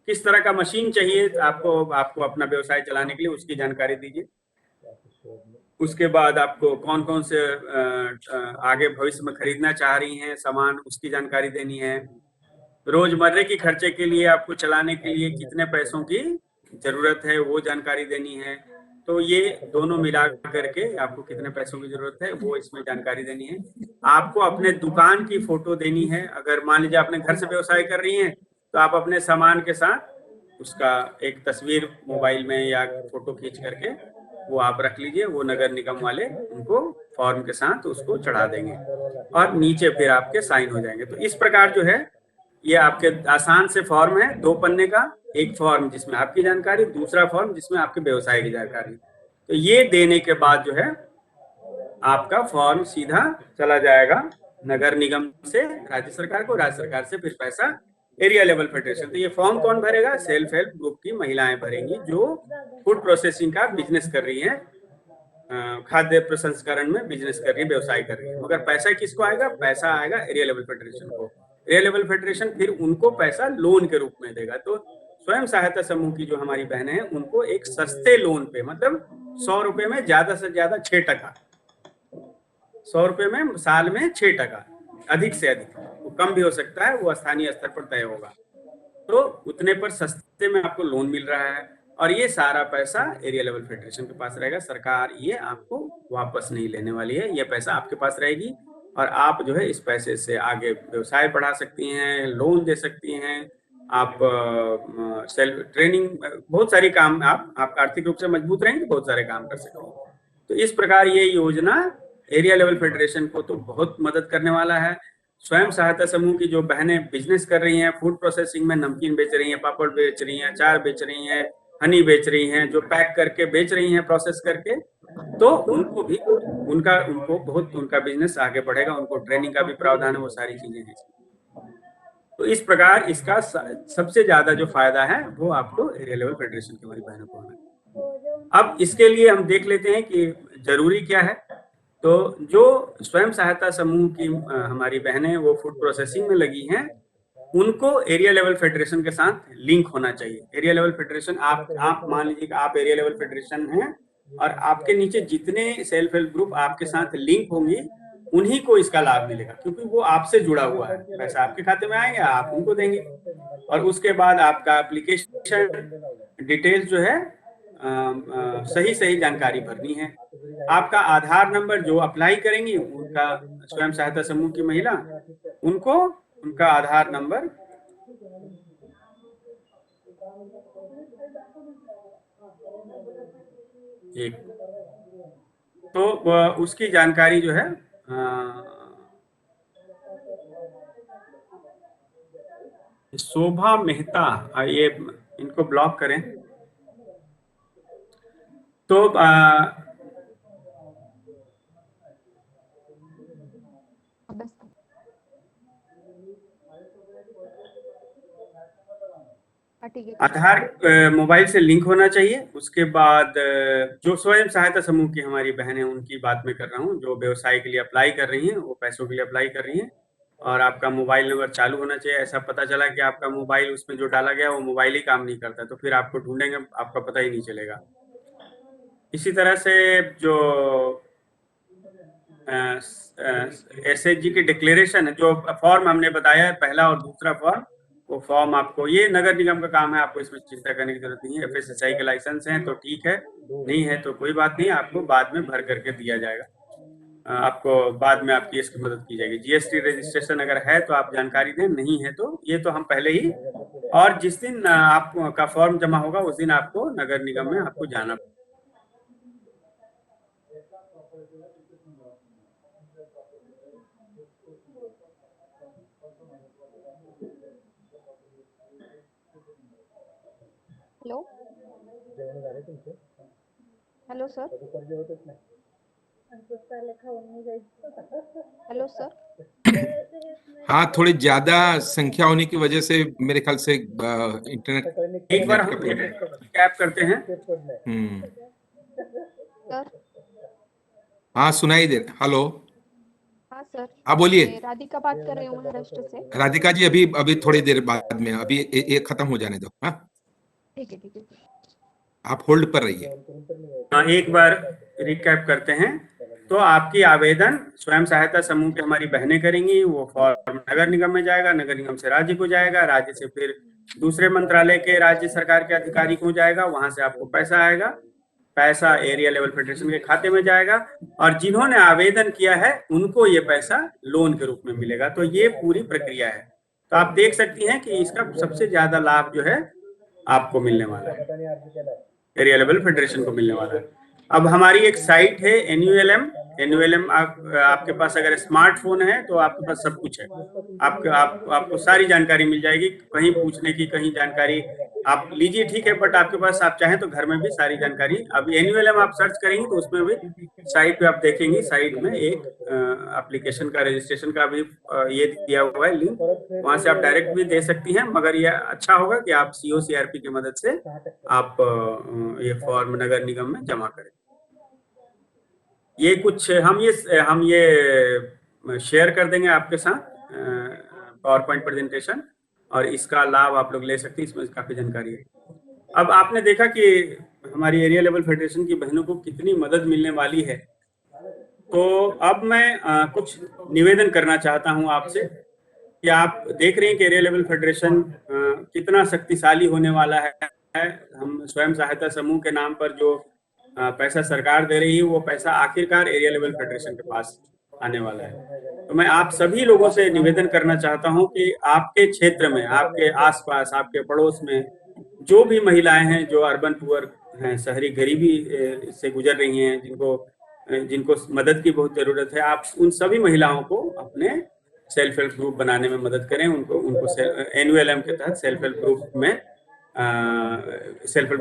किस तरह का मशीन चाहिए आपको अपना व्यवसाय चलाने के लिए, उसकी जानकारी दीजिए। उसके बाद आपको कौन कौन से आगे भविष्य में खरीदना चाह रही हैं सामान, उसकी जानकारी देनी है। रोजमर्रे की खर्चे के लिए आपको चलाने के लिए कितने पैसों की जरूरत है, वो जानकारी देनी है। तो ये दोनों मिला करके आपको कितने पैसों की जरूरत है वो इसमें जानकारी देनी है। आपको अपने दुकान की फोटो देनी है। अगर मान लीजिए आपने घर से व्यवसाय कर रही हैं, तो आप अपने सामान के साथ उसका एक तस्वीर मोबाइल में या फोटो खींच करके वो आप रख लीजिए। वो नगर निगम वाले उनको फॉर्म के साथ उसको चढ़ा देंगे और नीचे फिर आपके साइन हो जाएंगे। तो इस प्रकार जो है ये आपके आसान से फॉर्म है, 2 पन्ने का। एक फॉर्म जिसमें आपकी जानकारी, दूसरा फॉर्म जिसमें आपके व्यवसाय की जानकारी। तो ये देने के बाद जो है आपका फॉर्म सीधा चला जाएगा नगर निगम से राज्य सरकार को, राज्य सरकार से फिर पैसा एरिया लेवल फेडरेशन। तो ये फॉर्म कौन भरेगा? सेल्फ हेल्प ग्रुप की महिलाएं भरेंगी जो फूड प्रोसेसिंग का बिजनेस कर रही है, खाद्य प्रसंस्करण में बिजनेस कर रही है, व्यवसाय कर रही है। मगर पैसा किसको आएगा? पैसा आएगा एरिया लेवल फेडरेशन को। एरिया लेवल फेडरेशन फिर उनको पैसा लोन के रूप में देगा। तो स्वयं सहायता समूह की जो हमारी बहनें हैं उनको एक सस्ते लोन पे, मतलब 100 रुपए में ज्यादा से ज्यादा 6%, 100 रुपए में साल में 6%, अधिक से अधिक, वो कम भी हो सकता है, वो स्थानीय स्तर पर तय होगा। तो उतने पर सस्ते में आपको लोन मिल रहा है और ये सारा पैसा एरिया लेवल फेडरेशन के पास रहेगा। सरकार ये आपको वापस नहीं लेने वाली है, ये पैसा आपके पास रहेगी और आप जो है इस पैसे से आगे व्यवसाय बढ़ा सकती हैं, लोन दे सकती हैं, आप सेल्फ ट्रेनिंग, बहुत सारी काम, आप आर्थिक रूप से मजबूत रहेंगे, बहुत सारे काम कर सकते हैं। तो इस प्रकार ये योजना एरिया लेवल फेडरेशन को तो बहुत मदद करने वाला है। स्वयं सहायता समूह की जो बहनें बिजनेस कर रही हैं, फूड प्रोसेसिंग में नमकीन बेच रही हैं, पापड़ बेच रही हैं, अचार बेच रही हैं, हनी बेच रही हैं, जो पैक करके बेच रही हैं प्रोसेस करके, तो उनको भी उनको बहुत उनका बिजनेस आगे बढ़ेगा। उनको ट्रेनिंग का भी प्रावधान है, वो सारी चीजें हैं। तो इस प्रकार इसका सबसे ज्यादा जो फायदा है वो आपको एरिया लेवल फेडरेशन की हमारी बहनों को है। अब इसके लिए हम देख लेते हैं कि जरूरी क्या है। तो जो स्वयं सहायता समूह की हमारी बहनें वो फूड प्रोसेसिंग में लगी हैं, उनको एरिया लेवल फेडरेशन के साथ लिंक होना चाहिए। एरिया लेवल फेडरेशन, आप मान लीजिए कि आप एरिया लेवल फेडरेशन हैं और आपके नीचे जितने सेल्फ हेल्प ग्रुप आपके साथ लिंक होंगे उन्हीं को इसका लाभ मिलेगा, क्योंकि वो आपसे जुड़ा हुआ है। पैसा आपके खाते में आएगा, आप उनको देंगे और उसके बाद आपका एप्लीकेशन डिटेल्स जो है सही जानकारी भरनी है। आपका आधार नंबर, जो अप्लाई करेंगी उनका, स्वयं सहायता समूह की महिला, उनको उनका आधार नंबर एक, तो उसकी जानकारी जो है शोभा मेहता, ये इनको ब्लॉक करें। तो आधार मोबाइल से लिंक होना चाहिए। उसके बाद जो स्वयं सहायता समूह की हमारी बहनें, उनकी बात मैं कर रहा हूँ, जो व्यवसाय के लिए अप्लाई कर रही हैं, वो पैसों के लिए अप्लाई कर रही हैं, और आपका मोबाइल नंबर चालू होना चाहिए। ऐसा पता चला कि आपका मोबाइल उसमें जो डाला गया वो मोबाइल ही काम नहीं करता, तो फिर आपको ढूंढेंगे, आपका पता ही नहीं चलेगा। इसी तरह से जो SHG की डिक्लेरेशन है, जो फॉर्म हमने बताया है, पहला और दूसरा फॉर्म, वो फॉर्म आपको, ये नगर निगम का काम है, आपको इसमें चिंता करने की जरूरत नहीं है। FSSAI के लाइसेंस हैं तो ठीक है, नहीं है तो कोई बात नहीं, आपको बाद में भर करके दिया जाएगा। आपको बाद में आपकी इसकी मदद की जाएगी। GST रजिस्ट्रेशन अगर है तो आप जानकारी दें, नहीं है तो ये तो हम पहले ही, और जिस दिन आपका फॉर्म जमा होगा उस दिन आपको नगर निगम में आपको जाना। Hello sir. Hello sir. हाँ, थोड़ी ज्यादा संख्या होने की वजह से मेरे ख्याल से इंटरनेट एक बार हम कैप करते हैं। सर। हाँ, सुनाई दे। हेलो। हाँ सर। हाँ, बोलिए। मैं राधिका बात कर रही हूँ महाराष्ट्र से। राधिका जी, अभी थोड़ी देर बाद में, अभी ये खत्म हो जाने दो। हाँ, ठीक है। आप होल्ड पर रहिए। एक बार रिकैप करते हैं। तो आपकी आवेदन स्वयं सहायता समूह की हमारी बहनें करेंगी, वो फॉर्म नगर निगम में जाएगा, नगर निगम से राज्य को जाएगा, राज्य से फिर दूसरे मंत्रालय के राज्य सरकार के अधिकारी को जाएगा, वहां से आपको पैसा आएगा, पैसा एरिया लेवल फेडरेशन के खाते में जाएगा, और जिन्होंने आवेदन किया है उनको ये पैसा लोन के रूप में मिलेगा। तो ये पूरी प्रक्रिया है। तो आप देख सकती हैं कि इसका सबसे ज्यादा लाभ जो है आपको मिलने वाला है, एरिया लेवल फेडरेशन को मिलने वाला है। अब हमारी एक साइट है NULM। आपके पास अगर स्मार्टफोन है तो आपके पास सब कुछ है, आपको सारी जानकारी मिल जाएगी। कहीं पूछने की, कहीं जानकारी आप लीजिए, ठीक है, बट आपके पास, आप चाहें तो घर में भी सारी जानकारी। अब NULM आप सर्च करेंगे तो उसमें भी साइट पे आप देखेंगे, साइट में एक एप्लीकेशन का रजिस्ट्रेशन का भी ये दिया हुआ है लिंक, वहां से आप डायरेक्ट भी दे सकती हैं, मगर ये अच्छा होगा कि आप COCRP की मदद से आप ये फॉर्म नगर निगम में जमा करें। ये कुछ हम ये शेयर कर देंगे आपके साथ PowerPoint प्रेजेंटेशन, और इसका लाभ आप लोग ले सकते हैं, इसमें काफी जानकारी है। अब आपने देखा कि हमारी एरिया लेवल फेडरेशन की बहनों को कितनी मदद मिलने वाली है। तो अब मैं कुछ निवेदन करना चाहता हूं आपसे कि आप देख रहे हैं कि एरिया लेवल फेडरेशन कितना शक्तिशाली होने वाला है। हम स्वयं सहायता समूह के नाम पर जो पैसा सरकार दे रही है, वो पैसा आखिरकार एरिया लेवल फेडरेशन के पास आने वाला है। तो मैं आप सभी लोगों से निवेदन करना चाहता हूं कि आपके क्षेत्र में, आपके आसपास, आपके पड़ोस में जो भी महिलाएं हैं जो अर्बन पुअर हैं, शहरी गरीबी से गुजर रही हैं, जिनको मदद की बहुत जरूरत है, आप उन सभी महिलाओं को अपने सेल्फ हेल्प ग्रुप बनाने में मदद करें। उनको NULM के तहत सेल्फ हेल्प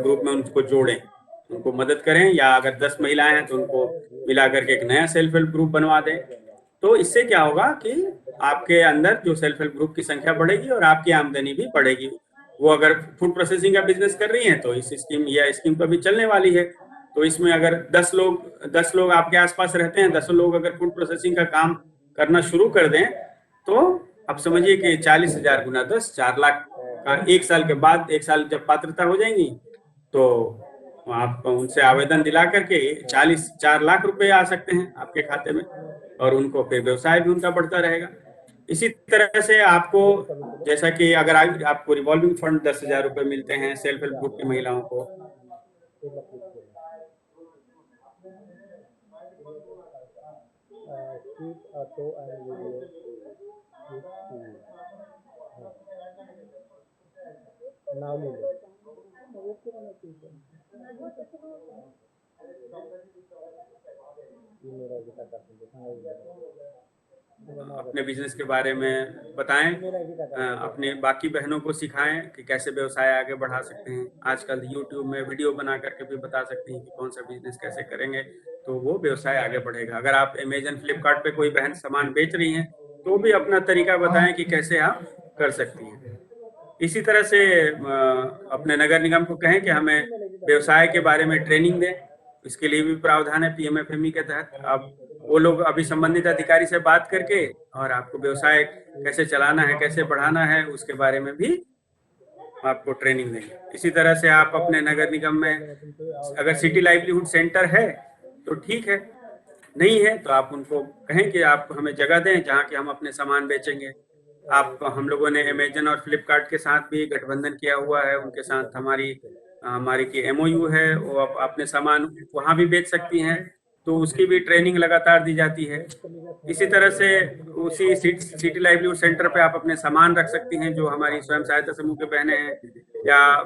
ग्रुप में उनको जोड़ें, उनको मदद करें, या अगर 10 महिलाएं हैं तो उनको मिला करके एक नया सेल्फ हेल्प ग्रुप बनवा दें। तो इससे क्या होगा कि आपके अंदर जो सेल्फ हेल्प ग्रुप की संख्या बढ़ेगी और आपकी आमदनी भी बढ़ेगी। वो अगर फूड प्रोसेसिंग का बिजनेस कर रही हैं तो इस स्कीम तो अभी चलने वाली है। तो इसमें अगर 10 लोग आपके आसपास रहते हैं, 10 लोग अगर फूड प्रोसेसिंग का काम करना शुरू कर दें, तो आप समझिए कि 40,000 गुना 10, 4 लाख का एक साल के बाद, एक साल जब पात्रता हो जाएंगी तो आप उनसे आवेदन दिला करके 4 लाख रुपए आ सकते हैं आपके खाते में, और उनको फिर व्यवसाय भी उनका बढ़ता रहेगा। इसी तरह से आपको, जैसा कि अगर आपको रिवॉल्विंग फंड 10,000 रुपए मिलते हैं सेल्फ हेल्प ग्रुप की महिलाओं को, अपने बिजनेस के बारे में बताएं, अपने बाकी बहनों को सिखाएं कि कैसे व्यवसाय आगे बढ़ा सकते हैं। आजकल YouTube में वीडियो बना करके भी बता सकती हैं कि कौन सा बिजनेस कैसे करेंगे तो वो व्यवसाय आगे बढ़ेगा। अगर आप Amazon, Flipkart पे कोई बहन सामान बेच रही हैं तो भी अपना तरीका बताएं कि कैसे आप कर सकती हैं। इसी तरह से अपने नगर निगम को कहें कि हमें व्यवसाय के बारे में ट्रेनिंग दें। इसके लिए भी प्रावधान है पीएमएफएमई के तहत। अब वो लोग अभी संबंधित अधिकारी से बात करके और आपको व्यवसाय कैसे चलाना है, कैसे बढ़ाना है, उसके बारे में भी आपको ट्रेनिंग देंगे। इसी तरह से आप अपने नगर निगम में अगर सिटी लाइवलीहुड सेंटर है तो ठीक है, नहीं है तो आप उनको कहें कि आप हमें जगह दें जहाँ के हम अपने सामान बेचेंगे। आप हम लोगों ने अमेजन और फ्लिपकार्ट के साथ भी गठबंधन किया हुआ है, उनके साथ हमारी की एमओयू है, वो आप अपने सामान वहाँ भी बेच सकती हैं, तो उसकी भी ट्रेनिंग लगातार दी जाती है। इसी तरह से उसी सिटी लाइवलीहुड सेंटर पे आप अपने सामान रख सकती हैं जो हमारी स्वयं सहायता समूह के बहनें हैं, या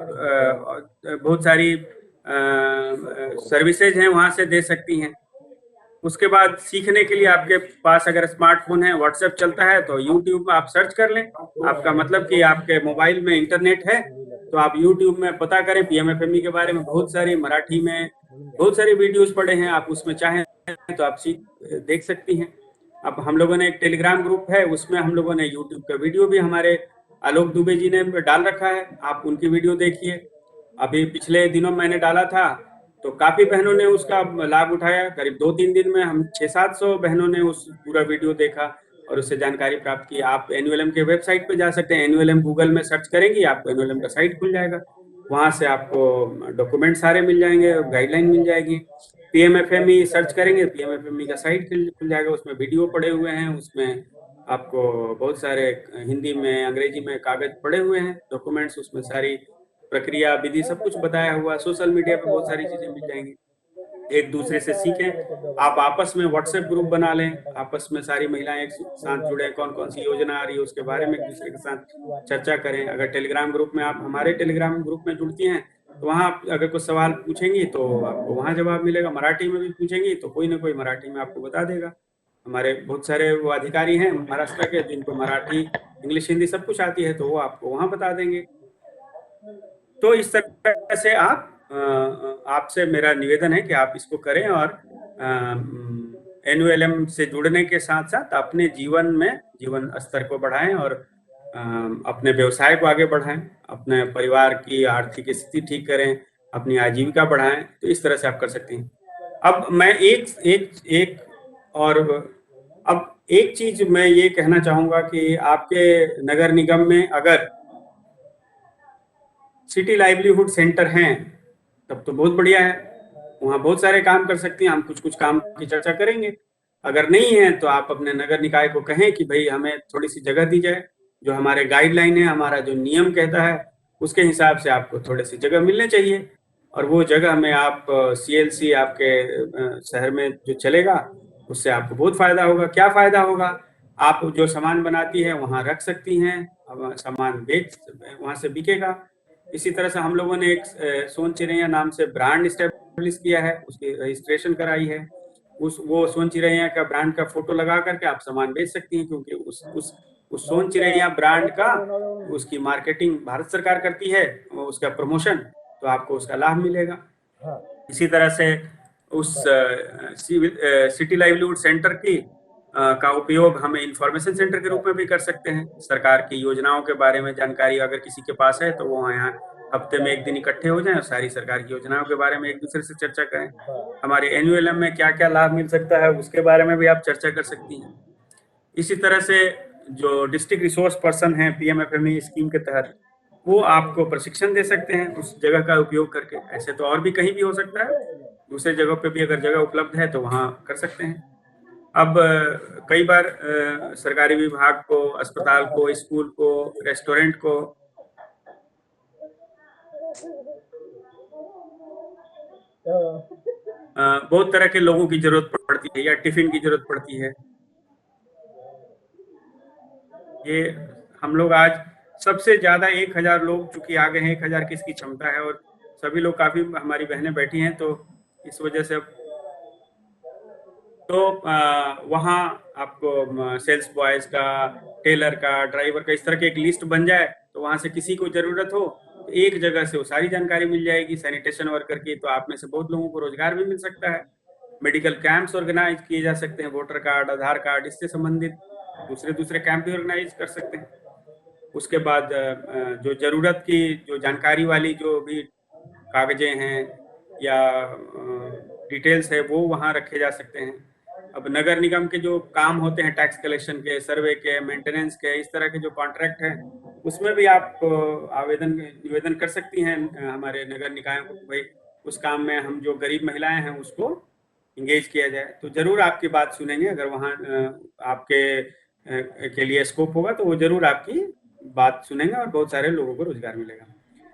बहुत सारी सर्विसेज हैं वहाँ से दे सकती हैं। उसके बाद सीखने के लिए आपके पास अगर स्मार्टफोन है, व्हाट्सएप चलता है, तो यूट्यूब आप सर्च कर लें। आपका मतलब कि आपके मोबाइल में इंटरनेट है तो आप यूट्यूब में पता करें पीएमएफएमई के बारे में। बहुत सारी मराठी में बहुत सारे वीडियोस पड़े हैं, आप उसमें चाहें तो आप देख सकती हैं। अब हम लोगों ने एक टेलीग्राम ग्रुप है, उसमें हम लोगों ने यूट्यूब का वीडियो भी हमारे आलोक दुबे जी ने डाल रखा है, आप उनकी वीडियो देखिए। अभी पिछले दिनों मैंने डाला था तो काफी बहनों ने उसका लाभ उठाया। करीब 2-3 दिन में हम 600-700 बहनों ने उस पूरा वीडियो देखा और उससे जानकारी प्राप्त की। आप एनयूएलएम के वेबसाइट पे जा सकते हैं, एनयूएलएम गूगल में सर्च करेंगे आपको एनयूएलएम का साइट खुल जाएगा, वहां से आपको डॉक्यूमेंट सारे मिल जाएंगे, गाइडलाइन मिल जाएगी। पीएमएफएमई सर्च करेंगे, पीएमएफएमई का साइट खुल जाएगा, उसमें वीडियो पड़े हुए हैं, उसमें आपको बहुत सारे हिंदी में अंग्रेजी में कागज पड़े हुए हैं, डॉक्यूमेंट्स, उसमें सारी प्रक्रिया विधि सब कुछ बताया हुआ। सोशल मीडिया पे बहुत सारी चीजें मिल जाएंगी। एक दूसरे से सीखें। आप आपस में व्हाट्सएप ग्रुप बना लें, आपस में सारी महिलाएं एक साथ जुड़े, कौन कौन सी योजना आ रही है उसके बारे में एक दूसरे के साथ चर्चा करें। अगर टेलीग्राम ग्रुप में आप हमारे टेलीग्राम ग्रुप में जुड़ती हैं तो वहाँ अगर कुछ सवाल पूछेंगी तो आपको वहाँ जवाब मिलेगा। मराठी में भी पूछेंगी तो कोई ना कोई मराठी में आपको बता देगा। हमारे बहुत सारे वो अधिकारी हैं महाराष्ट्र के जिनको मराठी, इंग्लिश, हिंदी सब कुछ आती है, तो वो आपको वहाँ बता देंगे। तो इस तरह से आपसे मेरा निवेदन है कि आप इसको करें और एनयूएलएम से जुड़ने के साथ साथ अपने जीवन स्तर को बढ़ाएं और अपने व्यवसाय को आगे बढ़ाएं, अपने परिवार की आर्थिक स्थिति ठीक करें, अपनी आजीविका बढ़ाएं। तो इस तरह से आप कर सकती हैं। अब मैं एक चीज मैं ये कहना चाहूंगा कि आपके नगर निगम में अगर सिटी लाइवलीहुड सेंटर हैं तब तो बहुत बढ़िया है, वहाँ बहुत सारे काम कर सकती हैं। हम कुछ काम की चर्चा करेंगे। अगर नहीं है तो आप अपने नगर निकाय को कहें कि भाई हमें थोड़ी सी जगह दी जाए, जो हमारे गाइडलाइन है, हमारा जो नियम कहता है उसके हिसाब से आपको थोड़ी सी जगह मिलनी चाहिए, और वो जगह में आप सीएलसी आपके शहर में जो चलेगा उससे आपको बहुत फायदा होगा। क्या फायदा होगा? आप जो सामान बनाती है वहाँ रख सकती हैं, सामान वहाँ से बिकेगा। इसी तरह से हम लोगों ने एक सोन चिरैया नाम से ब्रांड स्टैब्लिश किया है, उसकी रजिस्ट्रेशन कराई है। वो सोन चिरैया का ब्रांड का फोटो लगा करके आप सामान बेच सकती हैं, क्योंकि उस सोन चिरैया ब्रांड का उसकी मार्केटिंग भारत सरकार करती है, उसका प्रमोशन, तो आपको उसका लाभ मिलेगा। इसी तरह से उस सिटी लाइवलीहुड सेंटर का उपयोग हम इंफॉर्मेशन सेंटर के रूप में भी कर सकते हैं। सरकार की योजनाओं के बारे में जानकारी अगर किसी के पास है तो वो यहाँ हफ्ते में एक दिन इकट्ठे हो जाएं और सारी सरकार की योजनाओं के बारे में एक दूसरे से चर्चा करें। हमारे एनयूएलएम में क्या क्या लाभ मिल सकता है उसके बारे में भी आप चर्चा कर सकती हैं। इसी तरह से जो डिस्ट्रिक्ट रिसोर्स पर्सन है पीएमएफएमई स्कीम के तहत, वो आपको प्रशिक्षण दे सकते हैं उस जगह का उपयोग करके। ऐसे तो और भी कहीं भी हो सकता है, दूसरे जगह पे भी अगर जगह उपलब्ध है तो वहाँ कर सकते हैं। अब कई बार सरकारी विभाग को, अस्पताल को, स्कूल को, रेस्टोरेंट को बहुत तरह के लोगों की जरूरत पड़ती है, या टिफिन की जरूरत पड़ती है। ये हम लोग आज सबसे ज्यादा 1000 लोग चूंकि आ गए हैं, 1000 की इसकी क्षमता है और सभी लोग काफी हमारी बहनें बैठी हैं, तो इस वजह से तो वहाँ आपको सेल्स बॉयज का, टेलर का, ड्राइवर का, इस तरह की एक लिस्ट बन जाए तो वहाँ से किसी को जरूरत हो तो एक जगह से वो सारी जानकारी मिल जाएगी। सैनिटेशन वर्कर की तो आप में से बहुत लोगों को रोजगार भी मिल सकता है। मेडिकल कैंप्स ऑर्गेनाइज किए जा सकते हैं, वोटर कार्ड, आधार कार्ड, इससे संबंधित दूसरे कैंप भी ऑर्गेनाइज कर सकते हैं। उसके बाद जो जरूरत की जो जानकारी वाली जो भी कागजें हैं या डिटेल्स है वो वहाँ रखे जा सकते हैं। अब नगर निगम के जो काम होते हैं टैक्स कलेक्शन के, सर्वे के, मेंटेनेंस के, इस तरह के जो कॉन्ट्रैक्ट हैं उसमें भी आप निवेदन कर सकती हैं हमारे नगर निकायों को, भाई उस काम में हम जो गरीब महिलाएं हैं उसको इंगेज किया जाए। तो जरूर आपकी बात सुनेंगे, अगर वहाँ आपके के लिए स्कोप होगा तो वो जरूर आपकी बात सुनेंगे और बहुत सारे लोगों को रोजगार मिलेगा।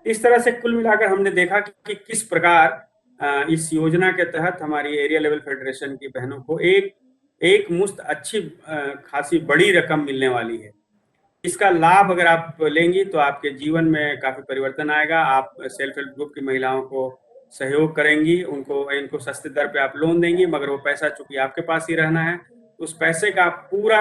इस तरह से कुल मिलाकर हमने देखा कि किस प्रकार इस योजना के तहत हमारी एरिया लेवल फेडरेशन की बहनों को एक मुश्त अच्छी खासी बड़ी रकम मिलने वाली है। इसका लाभ अगर आप लेंगी तो आपके जीवन में काफी परिवर्तन आएगा। आप सेल्फ हेल्प ग्रुप की महिलाओं को सहयोग करेंगी, इनको सस्ते दर पे आप लोन देंगी, मगर वो पैसा चूंकि आपके पास ही रहना है, उस पैसे का पूरा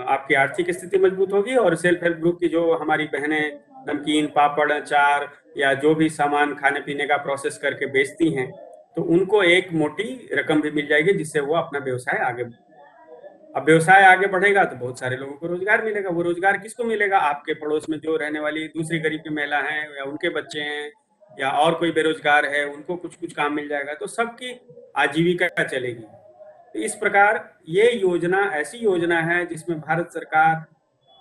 आपकी आर्थिक स्थिति मजबूत होगी। और सेल्फ हेल्प ग्रुप की जो हमारी बहनें नमकीन, पापड़, अचार या जो भी सामान खाने पीने का प्रोसेस करके बेचती हैं, तो उनको एक मोटी रकम भी मिल जाएगी जिससे वो अपना व्यवसाय आगे, अब व्यवसाय आगे बढ़ेगा तो बहुत सारे लोगों को रोजगार मिलेगा। वो रोजगार किसको मिलेगा? आपके पड़ोस में जो रहने वाली दूसरी गरीब की महिला हैं या उनके बच्चे हैं या और कोई बेरोजगार है, उनको कुछ कुछ काम मिल जाएगा, तो सबकी आजीविका चलेगी। तो इस प्रकार ये योजना ऐसी योजना है जिसमें भारत सरकार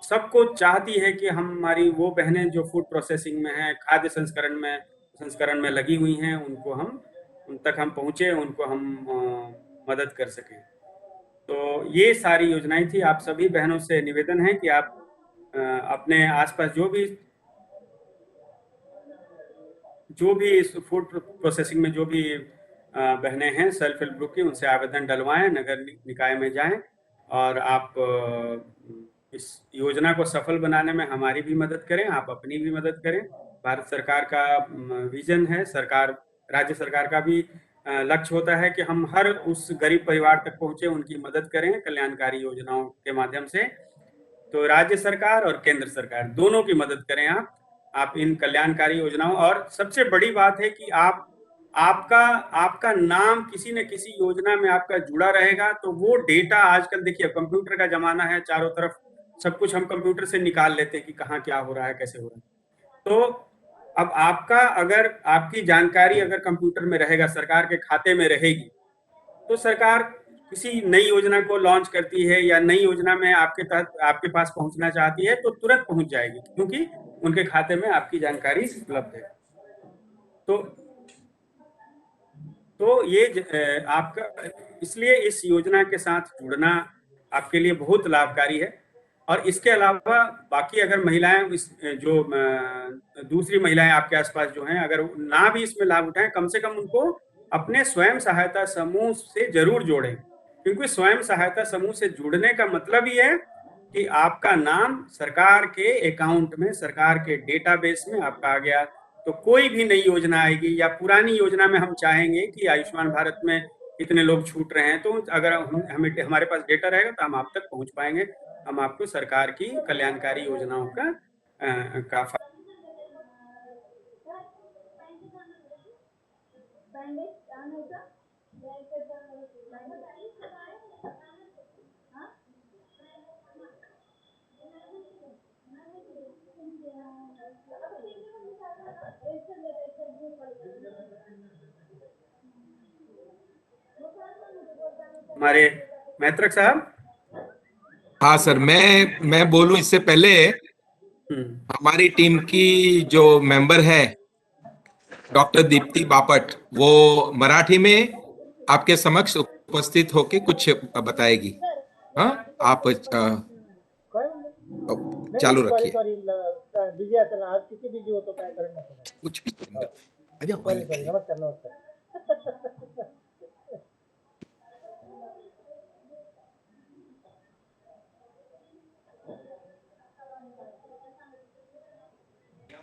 सबको चाहती है कि हमारी वो बहनें जो फूड प्रोसेसिंग में हैं, खाद्य संस्करण में लगी हुई हैं, उन तक हम पहुंचे, उनको हम मदद कर सकें। तो ये सारी योजनाएं थी। आप सभी बहनों से निवेदन है कि आप अपने आसपास जो भी इस फूड प्रोसेसिंग में जो भी बहनें हैं सेल्फ हेल्प ग्रुप की, उनसे आवेदन डलवाएं, नगर निकाय में जाएं और आप इस योजना को सफल बनाने में हमारी भी मदद करें, आप अपनी भी मदद करें। भारत सरकार का विजन है, राज्य सरकार का भी लक्ष्य होता है कि हम हर उस गरीब परिवार तक पहुंचे, उनकी मदद करें कल्याणकारी योजनाओं के माध्यम से। तो राज्य सरकार और केंद्र सरकार दोनों की मदद करें आप इन कल्याणकारी योजनाओं। और सबसे बड़ी बात है कि आपका नाम किसी न किसी योजना में आपका जुड़ा रहेगा, तो वो डेटा, आजकल देखिए कंप्यूटर का जमाना है, चारों तरफ सब कुछ हम कंप्यूटर से निकाल लेते हैं कि कहाँ क्या हो रहा है, कैसे हो रहा है। तो अब आपकी जानकारी अगर कंप्यूटर में रहेगा, सरकार के खाते में रहेगी, तो सरकार किसी नई योजना को लॉन्च करती है या नई योजना में आपके पास पहुंचना चाहती है तो तुरंत पहुंच जाएगी, क्योंकि उनके खाते में आपकी जानकारी उपलब्ध है। तो ये आपका, इसलिए इस योजना के साथ जुड़ना आपके लिए बहुत लाभकारी है। और इसके अलावा बाकी अगर महिलाएं, जो दूसरी महिलाएं आपके आसपास जो हैं, अगर ना भी इसमें लाभ उठाएं, कम से कम उनको अपने स्वयं सहायता समूह से जरूर जोड़ें, क्योंकि स्वयं सहायता समूह से जुड़ने का मतलब ही है कि आपका नाम सरकार के अकाउंट में, सरकार के डेटाबेस में आपका आ गया। तो कोई भी नई योजना आएगी या पुरानी योजना में हम चाहेंगे कि आयुष्मान भारत में कितने लोग छूट रहे हैं, तो अगर हमारे पास डेटा रहेगा तो हम आप तक पहुंच पाएंगे, हम आपको सरकार की कल्याणकारी योजनाओं का हमारे मैत्रक साहब। हाँ सर, मैं बोलूं इससे पहले, हमारी टीम की जो मेंबर है डॉक्टर दीप्ति बापट, वो मराठी में आपके समक्ष उपस्थित होके कुछ बताएगी। हाँ, आप चालू रखिए। कुछ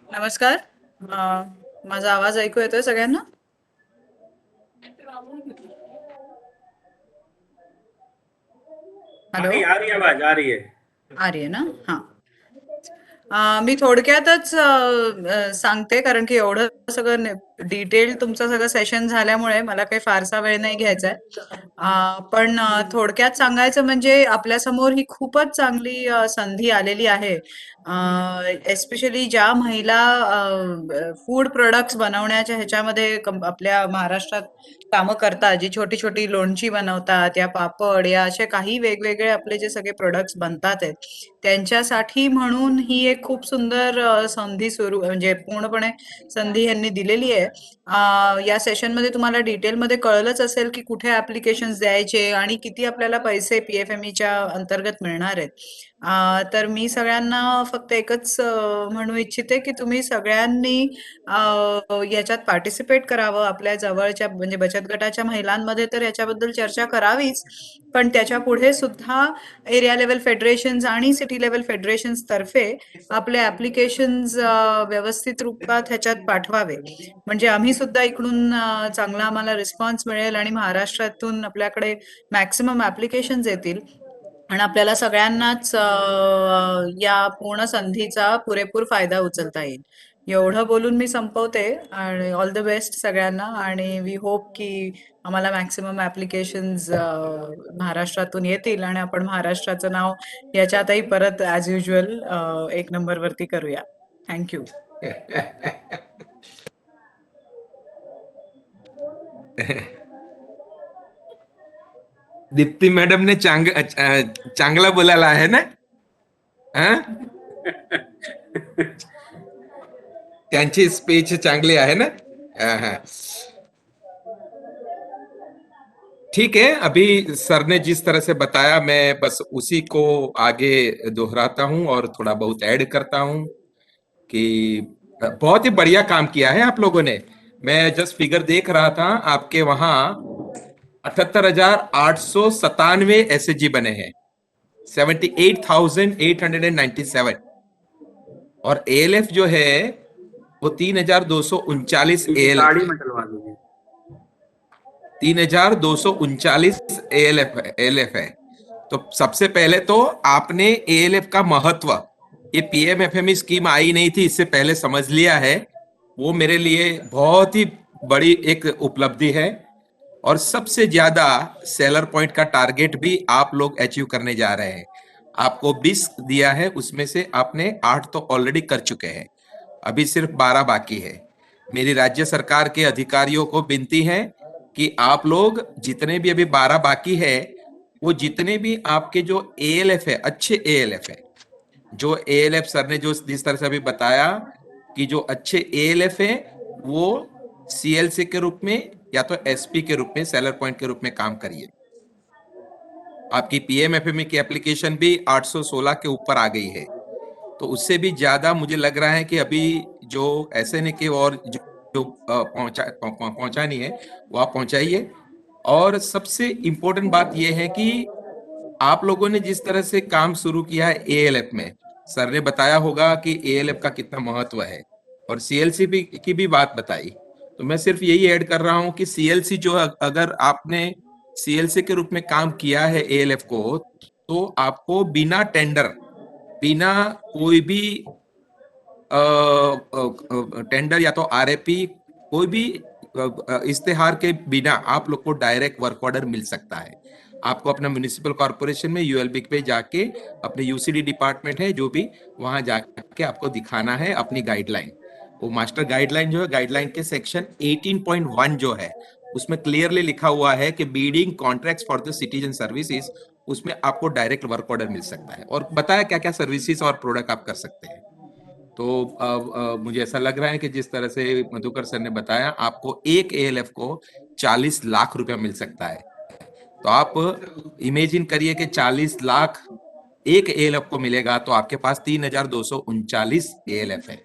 नमस्कार, माझा आवाज ऐकू येतोय सगळ्यांना? हॅलो, आ रही आवाज? आ रही आहे ना? हा, मी थोडक्यातच सांगते, कारण की एवढं सगळं डिटेल तुमचं सगळं सेशन झाल्यामुळे मला काही फारसा वेळ नाही घ्यायचा आहे. पण थोडक्यात सांगायचं म्हणजे आपल्यासमोर ही खूपच चांगली संधी आलेली आहे. एस्पेशली ज्या महिला फूड प्रोडक्ट्स बनवण्याच्या ह्याच्यामध्ये आपल्या महाराष्ट्रात कामं करतात, जी छोटी छोटी लोणची बनवतात, या पापड, या असे काही वेगवेगळे आपले जे सगळे प्रोडक्ट्स बनतात आहेत, त्यांच्यासाठी म्हणून ही एक खूप सुंदर संधी सुरू म्हणजे पूर्णपणे संधी यांनी दिलेली आहे. या सेशनमध्ये तुम्हाला डिटेलमध्ये कळलंच असेल की कुठे ऍप्लिकेशन्स द्यायचे आणि किती आपल्याला पैसे PFME अंतर्गत मिळणार आहेत. तर मी सगळ्यांना फक्त एकच म्हणू इच्छिते की तुम्ही सगळ्यांनी याच्यात पार्टिसिपेट करावं. आपल्या जवळच्या म्हणजे बचत गटाच्या महिलांमध्ये तर याच्याबद्दल चर्चा करावीच, पण त्याच्या पुढे सुद्धा एरिया लेवल फेडरेशन्स आणि सिटी लेवल फेडरेशन्स तर्फे आपले ऍप्लिकेशन्स व्यवस्थित रूपात ह्याच्यात पाठवावे. म्हणजे आम्ही सुद्धा इकडून चांगला आम्हाला रिस्पॉन्स मिळेल आणि महाराष्ट्रातून आपल्याकडे मॅक्सिमम ऍप्लिकेशन्स येतील आणि आपल्याला सगळ्यांनाच या पूर्ण संधीचा पुरेपूर फायदा उचलता येईल. एवढं बोलून मी संपवते आणि ऑल द बेस्ट सगळ्यांना आणि वी होप की आम्हाला मॅक्सिमम ऍप्लिकेशन्स महाराष्ट्रातून येतील आणि आपण महाराष्ट्राचं नाव याच्यातही परत ऍज युजल 1 नंबरवरती करूया. थँक्यू. दीप्ती मॅडम ने चांगला बोलायला आहे ना? त्यांची स्पीच चांगली आहे ना? ठीक है, अभी सर ने जिस तरह से बताया मैं बस उसी को आगे दोहराता हूं और थोड़ा बहुत ऐड करता हूं कि बहुत ही बढ़िया काम किया है आप लोगों ने। मैं जस्ट फिगर देख रहा था, आपके वहां 78,897 SHG बने हैं, 78,897, और ALF जो है वो 3,239 ALF, 3,239 ALF है। तो सबसे पहले तो आपने ALF का महत्व, ये PMFME स्कीम आई नहीं थी इससे पहले समझ लिया है, वो मेरे लिए बहुत ही बड़ी एक उपलब्धि है। और सबसे ज्यादा सेलर पॉइंट का टारगेट भी आप लोग अचीव करने जा रहे हैं। आपको 20 दिया है, उसमें से आपने 8 तो ऑलरेडी कर चुके हैं, अभी सिर्फ 12 बाकी है। मेरी राज्य सरकार के अधिकारियों को विनती है कि आप लोग जितने भी अभी 12 बाकी है, वो जितने भी आपके जो ALF है, अच्छे ALF है, जो ALF सर ने जो जिस तरह से अभी बताया कि जो अच्छे ALF है वो CLC के रूप में या तो SP के रूप में, सेलर पॉइंट के रूप में काम करिए। आपकी PMFME की एप्लीकेशन भी 816 के ऊपर आ गई है, तो उससे भी ज्यादा मुझे लग रहा है कि अभी जो SNA के और जो पहुंचानी है वो आप पहुंचाइए। और सबसे इंपॉर्टेंट बात यह है कि आप लोगों ने जिस तरह से काम शुरू किया है ALF में, सर ने बताया होगा कि ALF का कितना महत्व है, और CLC की भी बात बताई, तो मैं सिर्फ यही ऐड कर रहा हूं कि CLC जो अगर आपने CLC के रूप में काम किया है ALF को, तो आपको बिना टेंडर, बिना कोई भी टेंडर या तो RFP, कोई भी इस्तेहार के बिना आप लोग को डायरेक्ट वर्क ऑर्डर मिल सकता है। आपको अपना म्युनिसिपल कॉर्पोरेशन में ULB पे जाके अपने UCD डिपार्टमेंट है जो भी, वहां जाके आपको दिखाना है अपनी गाइडलाइन। वो मास्टर गाइडलाइन जो है, गाइडलाइन के सेक्शन 18.1 जो है, उसमें क्लियरली लिखा हुआ है कि bidding contracts for the citizen services, उसमें आपको डायरेक्ट वर्क ऑर्डर मिल सकता है, और बताया क्या क्या सर्विसेज और प्रोडक्ट आप कर सकते हैं। तो मुझे ऐसा लग रहा है कि जिस तरह से मधुकर सर ने बताया, आपको एक ALF को 40 लाख रुपया मिल सकता है। तो आप इमेजिन करिए कि 40 लाख एक ALF को मिलेगा, तो आपके पास 3,239 ALF है।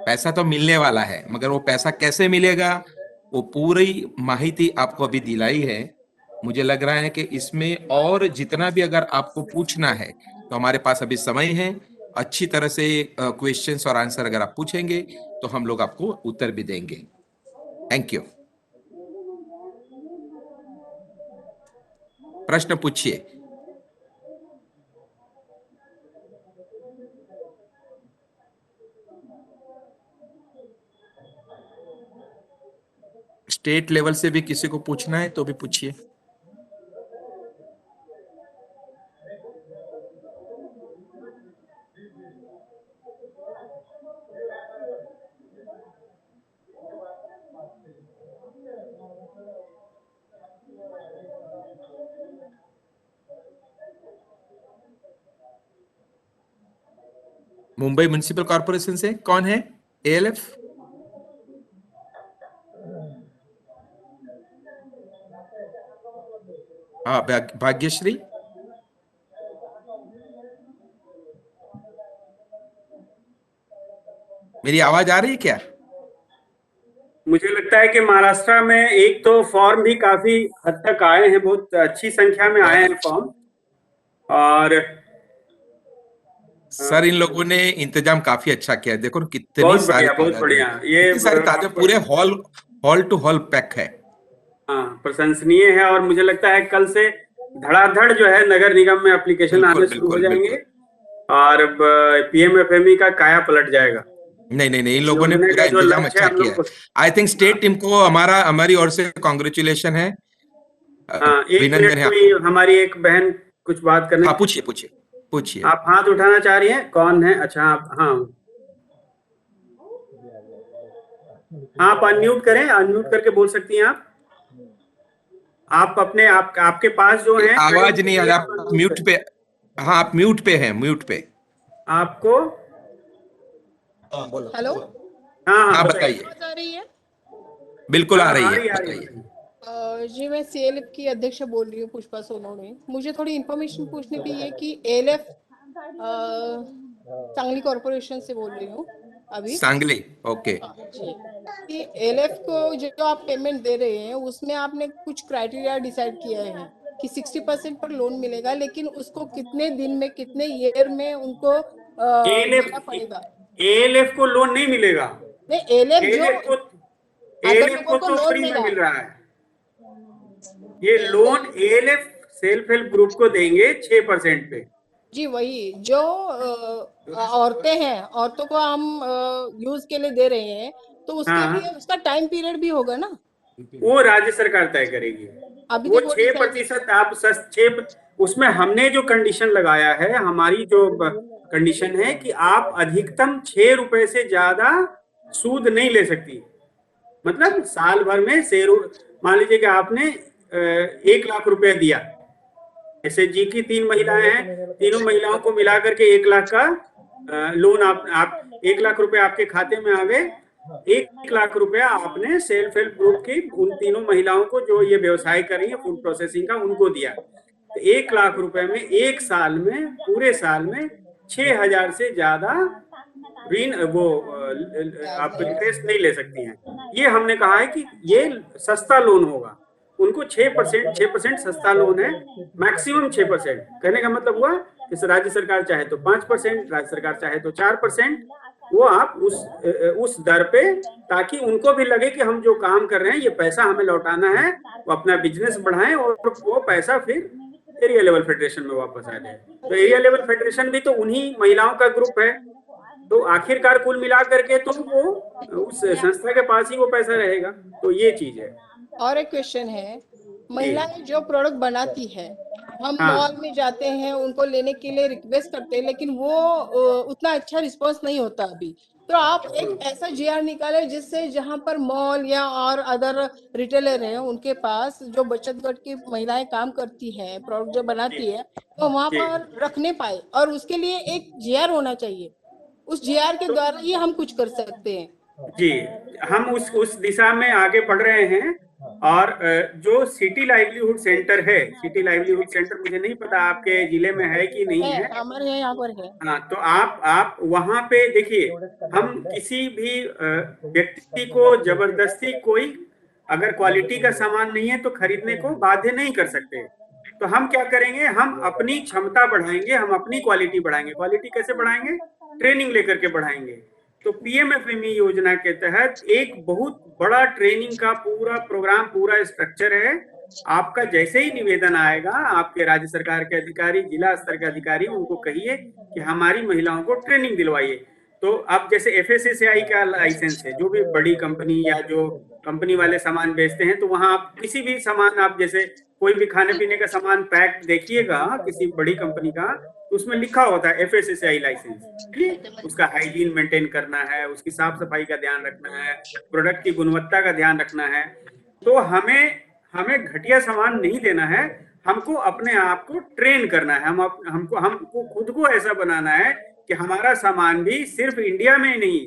पैसा तो मिलने वाला है, मगर वो पैसा कैसे मिलेगा, वो पूरी माहिती आपको अभी दिलाई है। मुझे लग रहा है कि इसमें और जितना भी अगर आपको पूछना है, तो हमारे पास अभी समय है, अच्छी तरह से क्वेश्चंस और आंसर अगर आप पूछेंगे तो हम लोग आपको उत्तर भी देंगे। Thank you. प्रश्न पूछिए। स्टेट लेवल से भी किसी को पूछना है तो भी पूछिए। मुंबई म्युनिसिपल कॉर्पोरेशन से कौन है? ALF? हाँ, भाग्यश्री। मेरी आवाज आ रही है क्या? मुझे लगता है कि महाराष्ट्र में एक तो फॉर्म भी काफी हद तक आए हैं, बहुत अच्छी संख्या में आए हैं फॉर्म। और सर इन लोगों ने इंतजाम काफी अच्छा किया है। देखो ना कितनी बहुत सारी बढ़िया, बहुत बढ़िया। ये कितनी सारी तादाद, पूरे हॉल टू हॉल पैक है। हाँ, प्रशंसनीय है। और मुझे लगता है कल से धड़ाधड़ जो है नगर निगम में एप्लीकेशन आने शुरू हो जाएंगे और PMFME का काया पलट जाएगा। नहीं, इन लोगों ने पूरा इंतजाम अच्छा किया है। आई थिंक स्टेट टीम को हमारी ओर से कॉन्ग्रेचुलेशन है। हाँ, एक मिनट कोई हमारी एक बहन कुछ बात करने। हाँ, पूछिए। आप हाथ उठाना चाह रही हैं? कौन है? अच्छा, आप अनम्यूट करें, अनम्यूट करके बोल सकती हैं आप अपने आपके पास जो है आवाज नहीं आ रहा। आप म्यूट पे। हाँ, आप म्यूट पे हैं, म्यूट पे आपको। हेलो। हाँ, बताइए। आ रही है? बिल्कुल आ रही है, बताइए। जी, मैं CLF की अध्यक्ष बोल रही हूँ, पुष्पा सोनवणे। मुझे थोड़ी इन्फॉर्मेशन पूछनी थी ये कि ALF सांगली कॉर्पोरेशन से बोल रही हूँ अभी। सांगली, ओके। जी, कि ALF को जो आप पेमेंट दे रहे हैं उसमें आपने कुछ क्राइटेरिया डिसाइड किया है कि 60% पर लोन मिलेगा, लेकिन उसको कितने दिन में, कितने ईयर में उनको देना पड़ेगा? ALF को लोन नहीं मिलेगा। नहीं, ALF को तो फ्री में मिल रहा है। ये loan ALF self help group को देंगे 6% पे। जी, वही जो औरतें हैं, औरतों को हम यूज के लिए दे रहे हैं, तो उसके लिए उसका टाइम पीरियड भी होगा ना? वो राज्य सरकार तय करेगी। अभी वो 6% आप उसमें हमने जो कंडीशन लगाया है, हमारी जो कंडीशन है कि आप अधिकतम 6 रुपए से ज्यादा सूद नहीं ले सकती। मतलब साल भर में मान लीजिए कि आपने 1 लाख रुपए दिया। SHG की 3 महिलाएं हैं, तीनों महिलाओं को मिला करके 1 लाख का लोन आप 1 लाख रुपए आपके खाते में आ गए। 1 लाख रुपया आपने सेल्फ हेल्प ग्रुप की उन तीनों महिलाओं को जो ये व्यवसाय कर रही है फूड प्रोसेसिंग का, उनको दिया। तो 1 लाख रुपए में एक साल में, पूरे साल में 6,000 से ज्यादा ऋण वो आप इंटरेस्ट नहीं ले सकती हैं। ये हमने कहा है कि ये सस्ता लोन होगा। उनको 6% सस्ता लोन है, मैक्सिमम 6%। कहने का मतलब हुआ कि राज्य सरकार चाहे तो 5%, राज्य सरकार चाहे तो 4%, वो आप उस दर पे, ताकि उनको भी लगे कि हम जो काम कर रहे हैं ये पैसा हमें लौटाना है, वो अपना बिजनेस बढ़ाएं और वो पैसा फिर एरिया लेवल फेडरेशन में वापस आ जाए। तो एरिया लेवल फेडरेशन भी तो उन्हीं महिलाओं का ग्रुप है, तो आखिरकार कुल मिला करके तो वो उस संस्था के पास ही वो पैसा रहेगा। तो ये चीज है। और एक क्वेश्चन है, महिलाएं जो प्रोडक्ट बनाती है, हम मॉल में जाते हैं, उनको लेने के लिए रिक्वेस्ट करते हैं, लेकिन वो उतना अच्छा रिस्पांस नहीं होता अभी। तो आप एक ऐसा GR निकाले जिससे जहां पर मॉल या और अदर रिटेलर हैं, उनके पास जो बचत गट की महिलाएं काम करती हैं, प्रोडक्ट जो बनाती है, तो वहां पर रखने पाए। और उसके लिए एक GR होना चाहिए, उस GR के द्वारा ही हम कुछ कर सकते हैं। जी, हम उस दिशा में आगे बढ़ रहे हैं। और जो सिटी लाइवलीहुड सेंटर है, सिटी लाइवलीहुड सेंटर मुझे नहीं पता आपके जिले में है कि नहीं है। हमारे यहाँ पर है। हाँ, तो आप वहां पे देखिए, हम किसी भी व्यक्ति को जबरदस्ती कोई अगर क्वालिटी का सामान नहीं है तो खरीदने को बाध्य नहीं कर सकते। तो हम क्या करेंगे, हम अपनी क्षमता बढ़ाएंगे, हम अपनी क्वालिटी बढ़ाएंगे। क्वालिटी कैसे बढ़ाएंगे? ट्रेनिंग लेकर के बढ़ाएंगे। तो PMFME योजना के तहत एक बहुत बड़ा ट्रेनिंग का पूरा प्रोग्राम, पूरा स्ट्रक्चर है। आपका जैसे ही निवेदन आएगा, आपके राज्य सरकार के अधिकारी, जिला स्तर के अधिकारी, उनको कहिए कि हमारी महिलाओं को ट्रेनिंग दिलवाइए। तो अब जैसे FSSAI का लाइसेंस है, जो भी बड़ी कंपनी या जो कंपनी वाले सामान बेचते हैं, तो वहां आप किसी भी सामान, आप जैसे कोई भी खाने पीने का सामान पैक देखिएगा किसी बड़ी कंपनी का, तो उसमें लिखा होता है FSSAI लाइसेंस, ठीक, उसका हाइजीन मेंटेन करना है, उसकी साफ सफाई का ध्यान रखना है, प्रोडक्ट की गुणवत्ता का ध्यान रखना है। तो हमें घटिया सामान नहीं देना है, हमको अपने आप को ट्रेन करना है, हमको खुद को ऐसा बनाना है कि हमारा सामान भी सिर्फ इंडिया में ही नहीं,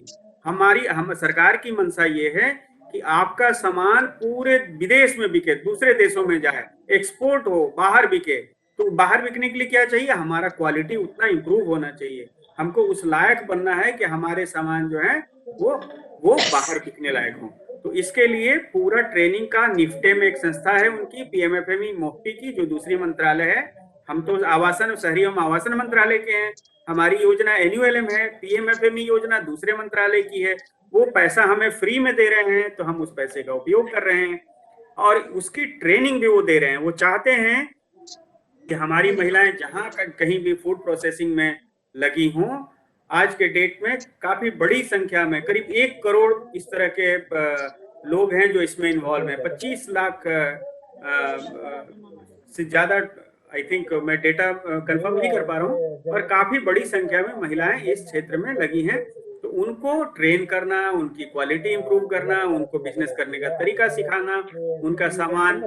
हम सरकार की मंशा ये है कि आपका सामान पूरे विदेश में बिके, दूसरे देशों में जाए, एक्सपोर्ट हो, बाहर बिके। तो बाहर बिकने के लिए क्या चाहिए, हमारा क्वालिटी उतना इंप्रूव होना चाहिए, हमको उस लायक बनना है कि हमारे सामान जो है वो बाहर बिकने लायक हो। तो इसके लिए पूरा ट्रेनिंग का निफ्टे में एक संस्था है उनकी, PMFME मोफ्टी की, जो दूसरी मंत्रालय है। हम तो आवासन, शहरी एवं आवासन मंत्रालय के हैं, हमारी योजना NULM है, PMFME योजना दूसरे मंत्रालय की है। वो पैसा हमें फ्री में दे रहे हैं, तो हम उस पैसे का उपयोग कर रहे हैं और उसकी ट्रेनिंग भी वो दे रहे हैं। वो चाहते हैं कि हमारी महिलाएं जहां कहीं भी फूड प्रोसेसिंग में लगी हों, आज के डेट में काफी बड़ी संख्या में, करीब 1 करोड़ इस तरह के लोग हैं जो इसमें इन्वॉल्व हैं। 25 लाख से ज्यादा, आई थिंक, मैं डेटा कंफर्म नहीं कर पा रहा हूँ, और काफी बड़ी संख्या में महिलाएं इस क्षेत्र में लगी हैं। तो उनको ट्रेन करना, उनकी क्वालिटी इंप्रूव करना, उनको बिजनेस करने का तरीका सिखाना, उनका सामान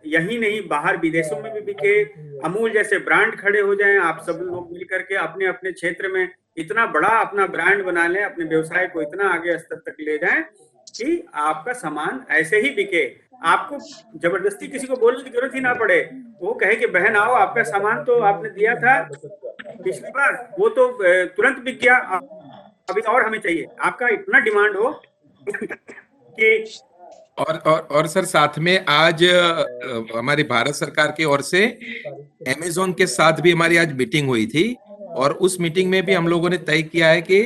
यही नहीं बाहर विदेशों में भी बिके, अमूल जैसे ब्रांड खड़े हो जाएं, आप सब लोग मिलकर के अपने अपने क्षेत्र में इतना बड़ा अपना ब्रांड बना लें, अपने व्यवसाय को इतना आगे स्तर तक ले जाएं कि आपका सामान ऐसे ही बिके, आपको जबरदस्ती किसी को बोलने की जरूरत ही ना पड़े। वो कहे कि बहन आओ, आपका सामान तो आपने दिया था पिछली बार, वो तो तुरंत बिक गया, अभी और हमें चाहिए, आपका इतना डिमांड हो कि और सर साथ में आज हमारी भारत सरकार की ओर से अमेज़न के साथ भी हमारी आज मीटिंग हुई थी, और उस मीटिंग में भी हम लोगों ने तय किया है कि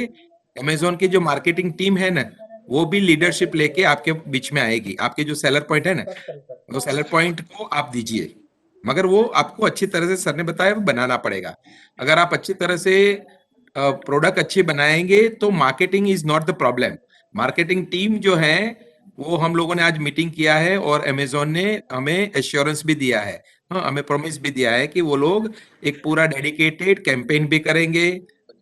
अमेज़न की जो मार्केटिंग टीम है ना, वो भी लीडरशिप लेके आपके बीच में आएगी। आपके जो सेलर पॉइंट है ना, वो सेलर पॉइंट को आप दीजिए, मगर वो आपको अच्छी तरह से सर ने बताया वो बनाना पड़ेगा। अगर आप अच्छी तरह से प्रोडक्ट अच्छी बनाएंगे तो marketing is not the problem. Marketing team जो है वो हम लोगों ने आज मीटिंग किया है, और अमेज़न ने हमें एश्योरेंस भी दिया है, हाँ, हमें प्रॉमिस भी दिया है कि वो लोग एक पूरा डेडिकेटेड कैंपेन भी करेंगे।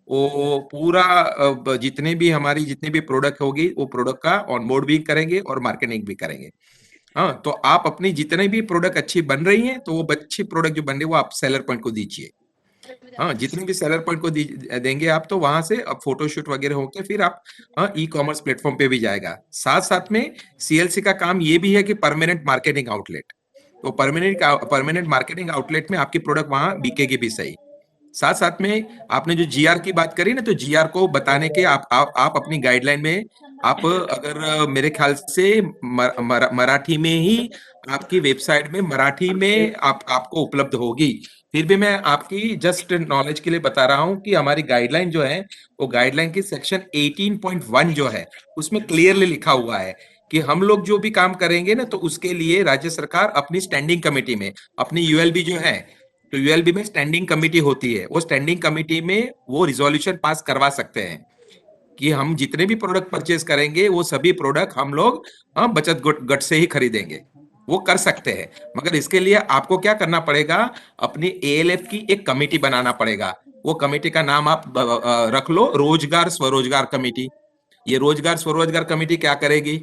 वो पूरा जितने भी प्रोडक्ट होगी वो प्रोडक्ट का ऑनबोर्ड भी करेंगे और मार्केटिंग भी करेंगे। हाँ, तो आप अपनी जितने भी प्रोडक्ट अच्छी बन रही हैं, तो वो अच्छी प्रोडक्ट जो बन रही है वो आप सेलर पॉइंट को दीजिए। हाँ, जितने भी सेलर पॉइंट को देंगे आप, तो वहां से अब फोटोशूट वगैरह होके फिर आप ई-कॉमर्स प्लेटफॉर्म पे भी जाएगा। साथ साथ में CLC का काम ये भी है कि परमानेंट मार्केटिंग आउटलेट, तो परमानेंट मार्केटिंग आउटलेट में आपकी प्रोडक्ट वहां बिकेगी भी सही। साथ साथ में आपने जो GR की बात करी ना, तो GR को बताने के आप अपनी गाइडलाइन में, आप अगर मेरे ख्याल से मराठी में ही आपकी वेबसाइट में मराठी में आपको उपलब्ध होगी। फिर भी मैं आपकी जस्ट नॉलेज के लिए बता रहा हूं कि हमारी गाइडलाइन जो है, वो गाइडलाइन की सेक्शन 18.1 जो है, उसमें क्लियरली लिखा हुआ है कि हम लोग जो भी काम करेंगे ना, तो उसके लिए राज्य सरकार अपनी स्टैंडिंग कमेटी में, अपनी ULB जो है, तो ULB में स्टैंडिंग कमेटी होती है, वो स्टैंडिंग कमेटी में वो रिजोल्यूशन पास करवा सकते हैं कि हम जितने भी प्रोडक्ट परचेज करेंगे वो सभी प्रोडक्ट हम लोग बचत गट से ही खरीदेंगे। वो कर सकते हैं, मगर इसके लिए आपको क्या करना पड़ेगा, अपनी ALF की एक कमेटी बनाना पड़ेगा। वो कमेटी का नाम आप रख लो, रोजगार स्वरोजगार कमेटी। ये रोजगार स्वरोजगार कमेटी क्या करेगी,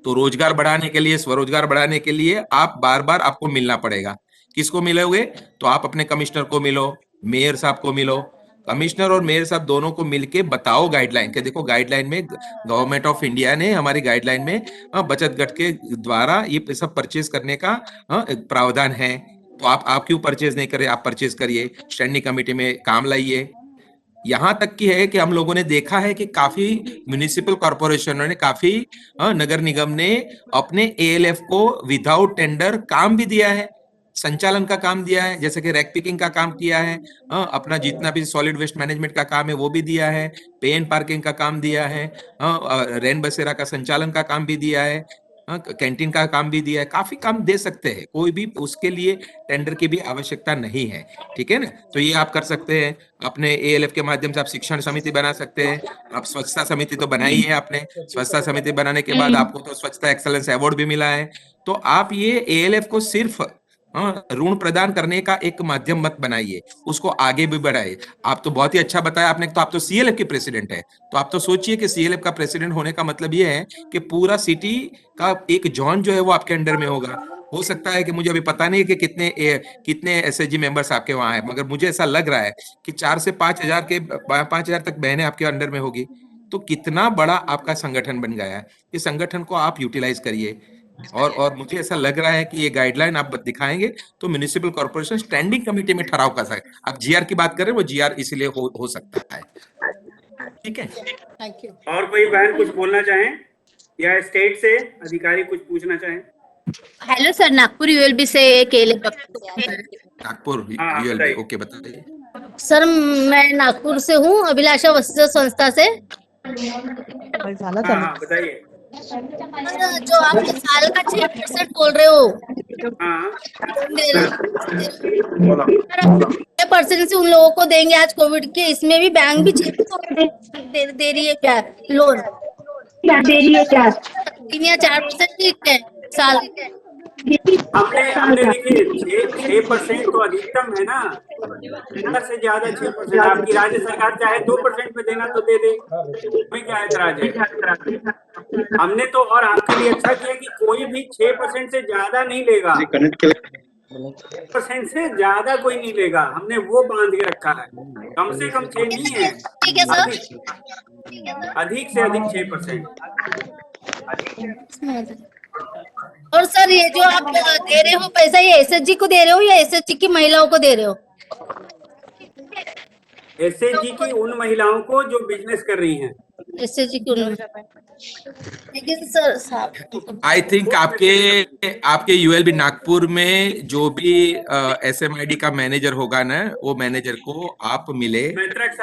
तो रोजगार बढ़ाने के लिए, स्वरोजगार बढ़ाने के लिए आप बार बार आपको मिलना पड़ेगा। किसको मिलोगे, तो आप अपने कमिश्नर को मिलो, मेयर साहब को मिलो। कमिश्नर और मेयर साहब दोनों को मिलके बताओ गाइडलाइन के, देखो गाइडलाइन में गवर्नमेंट ऑफ इंडिया ने हमारी गाइडलाइन में बचत गट के द्वारा ये सब परचेज करने का प्रावधान है, तो आप क्यों परचेज नहीं करें, आप परचेज करिए, स्टैंडिंग कमेटी में काम लाइए। यहाँ तक की है कि हम लोगों ने देखा है कि काफी म्युनिसिपल कॉर्पोरेशनों ने, काफी नगर निगम ने अपने ALF को विदाउट टेंडर काम भी दिया है, संचालन का काम दिया है, जैसे कि रैक पिकिंग का काम किया है, अपना जितना भी सॉलिड वेस्ट मैनेजमेंट का काम है वो भी दिया है, पे एंड पार्किंग का काम दिया है, रैन बसेरा का संचालन का काम भी दिया है, कैंटीन का काम भी दिया है, काफी काम दे सकते हैं, कोई भी उसके लिए टेंडर की भी आवश्यकता नहीं है, ठीक है ना। तो ये आप कर सकते हैं, अपने ALF के माध्यम से आप शिक्षण समिति बना सकते हैं, आप स्वच्छता समिति तो बनाई है आपने, स्वच्छता समिति बनाने के बाद आपको तो स्वच्छता एक्सलेंस अवार्ड भी मिला है। तो आप ये ALF को सिर्फ ऋण प्रदान करने का एक माध्यम मत बनाइए, उसको आगे भी बढ़ाइए। आप तो बहुत ही अच्छा बताया आपने, तो आप तो CLF के प्रेसिडेंट है, तो आप तो सोचिए कि CLF का प्रेसिडेंट होने का मतलब ये है कि पूरा सिटी का एक जोन जो है वो आपके अंडर में होगा। हो सकता है कि मुझे अभी पता नहीं कि कितने SHG मेंबर्स आपके वहां हैं, मगर मुझे ऐसा लग रहा है कि 4 से 5,000 तक बहनें आपके अंडर में होगी। तो कितना बड़ा आपका संगठन बन गया है, इस संगठन को आप यूटिलाइज करिए। और मुझे ऐसा लग रहा है कि ये गाइडलाइन आप दिखाएंगे तो म्युनिसिपल कॉर्पोरेशन स्टैंडिंग कमेटी में ठहराव कर सकते। आप GR की बात कर रहे हैं, वो GR इसलिए हो सकता है, ठीक है। Thank you. और कोई बहन कुछ बोलना चाहें या स्टेट से अधिकारी कुछ पूछना चाहें? हेलो सर, नागपुर ULB से ALF। नागपुर ULB, ओके, बताइए। सर मैं नागपुर से हूँ, अभिलाषा वस्त्र संस्था से। हाँ, बताइए। जो आप साल का 6% बोल रहे हो, 6% से उन लोगों को देंगे आज कोविड के, इसमें भी बैंक भी 6% दे रही है क्या लोन? दे रही है क्या? 3 या 4% ठीक है साल। हमने देखिए 6% तो अधिकतम है ना, से ज्यादा 6%। आपकी राज्य सरकार चाहे 2% पे देना तो दे दे, हमें क्या ऐतराज है। हमने तो और आपके लिए अच्छा किया कि कोई भी 6% से ज्यादा नहीं लेगा, 6% से ज्यादा कोई नहीं लेगा, हमने वो बांध के रखा है। कम से कम 6 नहीं है, अधिक से अधिक 6%। और सर ये जो आप दे रहे हो पैसा, ये SHG को दे रहे हो या SHG की महिलाओं को दे रहे हो? SHG की उन महिलाओं को जो बिजनेस कर रही हैं। SHG की उन, लेकिन सर आई थिंक आपके ULB नागपुर में जो भी SMID का मैनेजर होगा ना, वो मैनेजर को आप मिले। मैत्रक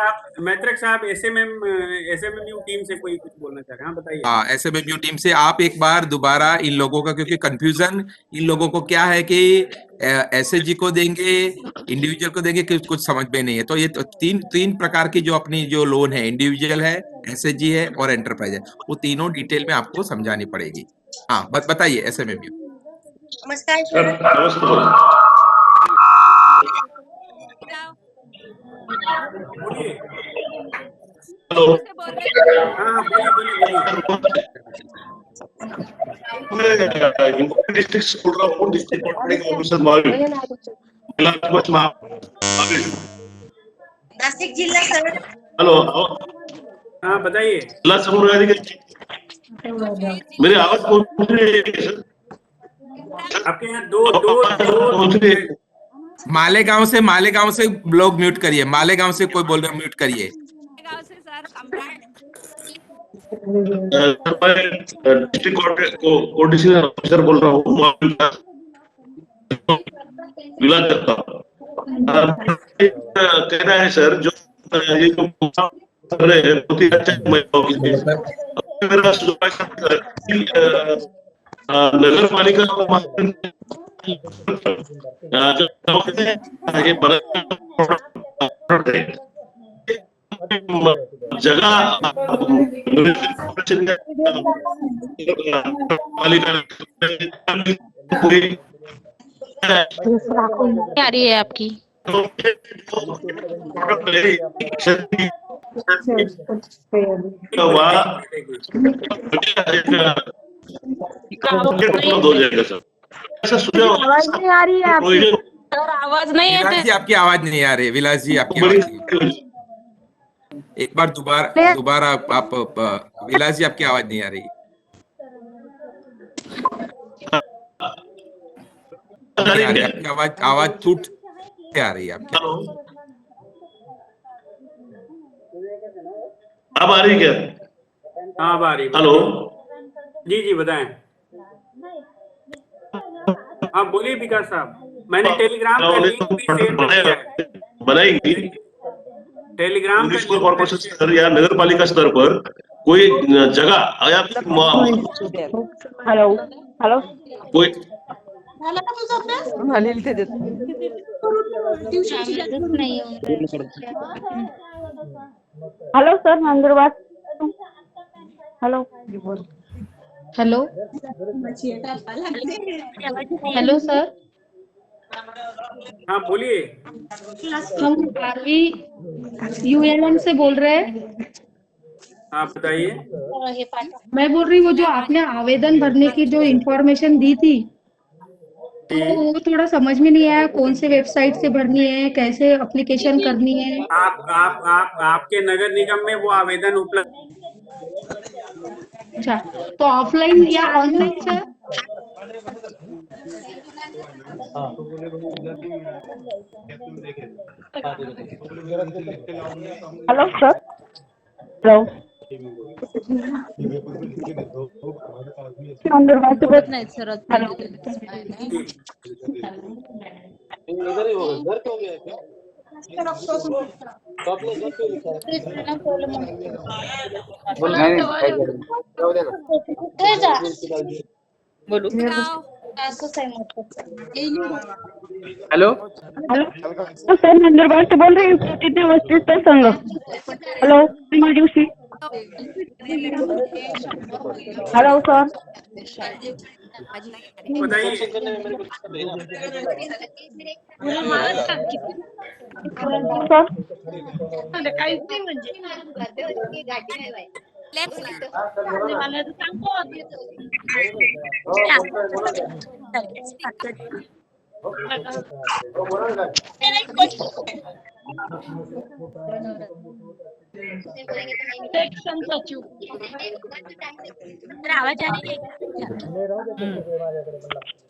साहब SMMU टीम से कोई कुछ बोलना चाह रहे हैं? हाँ, बताइए। हाँ, SMMU टीम से आप एक बार दोबारा इन लोगों का, क्योंकि कंफ्यूजन इन लोगों को क्या है कि SHG को देंगे, इंडिविजुअल को देंगे, कुछ समझ में नहीं है। तो ये तो तीन प्रकार की जो अपनी जो लोन है, इंडिविजुअल है, SHG है और एंटरप्राइज है, वो तीनों डिटेल में आपको समझानी पड़ेगी। हाँ, बताइए SMMU। नमस्कार सर। हेलो। मैं डिस्ट्रिक्ट से बोल रहा हूँ, डिस्ट्रिक्ट ऑफिसर नासिक जिला सर। हेलो। हाँ, बताइए। जिला समूह मेरी आवाज पहुंच रही है सर? आपके यहाँ दो मालेगांव से लोग म्यूट करिए, मालेगांव से कोई बोल रहे म्यूट करिए। डिस्ट्रिक्ट कोऑर्डिनेशन ऑफिसर बोल रहा हूँ, विलास करता हूँ। कहना है सर, जो ये जो बहुत ही अच्छा मेरा नगर पालिका जगह आ रही है आपकी? हो जाएगा सर। ऐसा सुझाव आवाज नहीं आ रही है आपकी सर, आवाज नहीं है। विलास जी आपकी आवाज नहीं आ रही, विलास जी आपकी आवाज एक बार दोबारा आप विलास जी आपकी आवाज नहीं आ रही। आपकी आवाज छूट के आ रही है आपकी। अब आ रही क्या? हाँ, अब आ रही। हेलो जी बताएं। हाँ, बोलिए विकास साहब। मैंने टेलीग्राम का लिंक भी शेयर कर दिया है। बनाएंगी टेलीग्राम म्युनिसिपल कॉर्पोरेशन स्तर या नगर पालिका स्तर पर कोई जगह या हॅलो हॅलो कोई झाला का तुझा अभ्यास? Hello sir Nandurbar hello hello hello sir हाँ बोलिए। हम आरवी यूएलएम से बोल रहे हैं। हाँ बताइए। मैं बोल रही हूँ वो जो आपने आवेदन भरने की जो इंफॉर्मेशन दी थी तो वो थोड़ा समझ में नहीं आया, कौन से वेबसाइट से भरनी है, कैसे एप्लीकेशन करनी है। आप आपके नगर निगम में वो आवेदन उपलब्ध। अच्छा, तो ऑफलाइन या online sir? Hello sir hello Nandurbar से बोल नाही सर हॅलो बोलू हेलो हॅलो सर नंदुरबार से बोल रही हूँ प्रतिज्ञा वस्तीचा संघ हॅलो दिवशी हॅलो सर बताइए।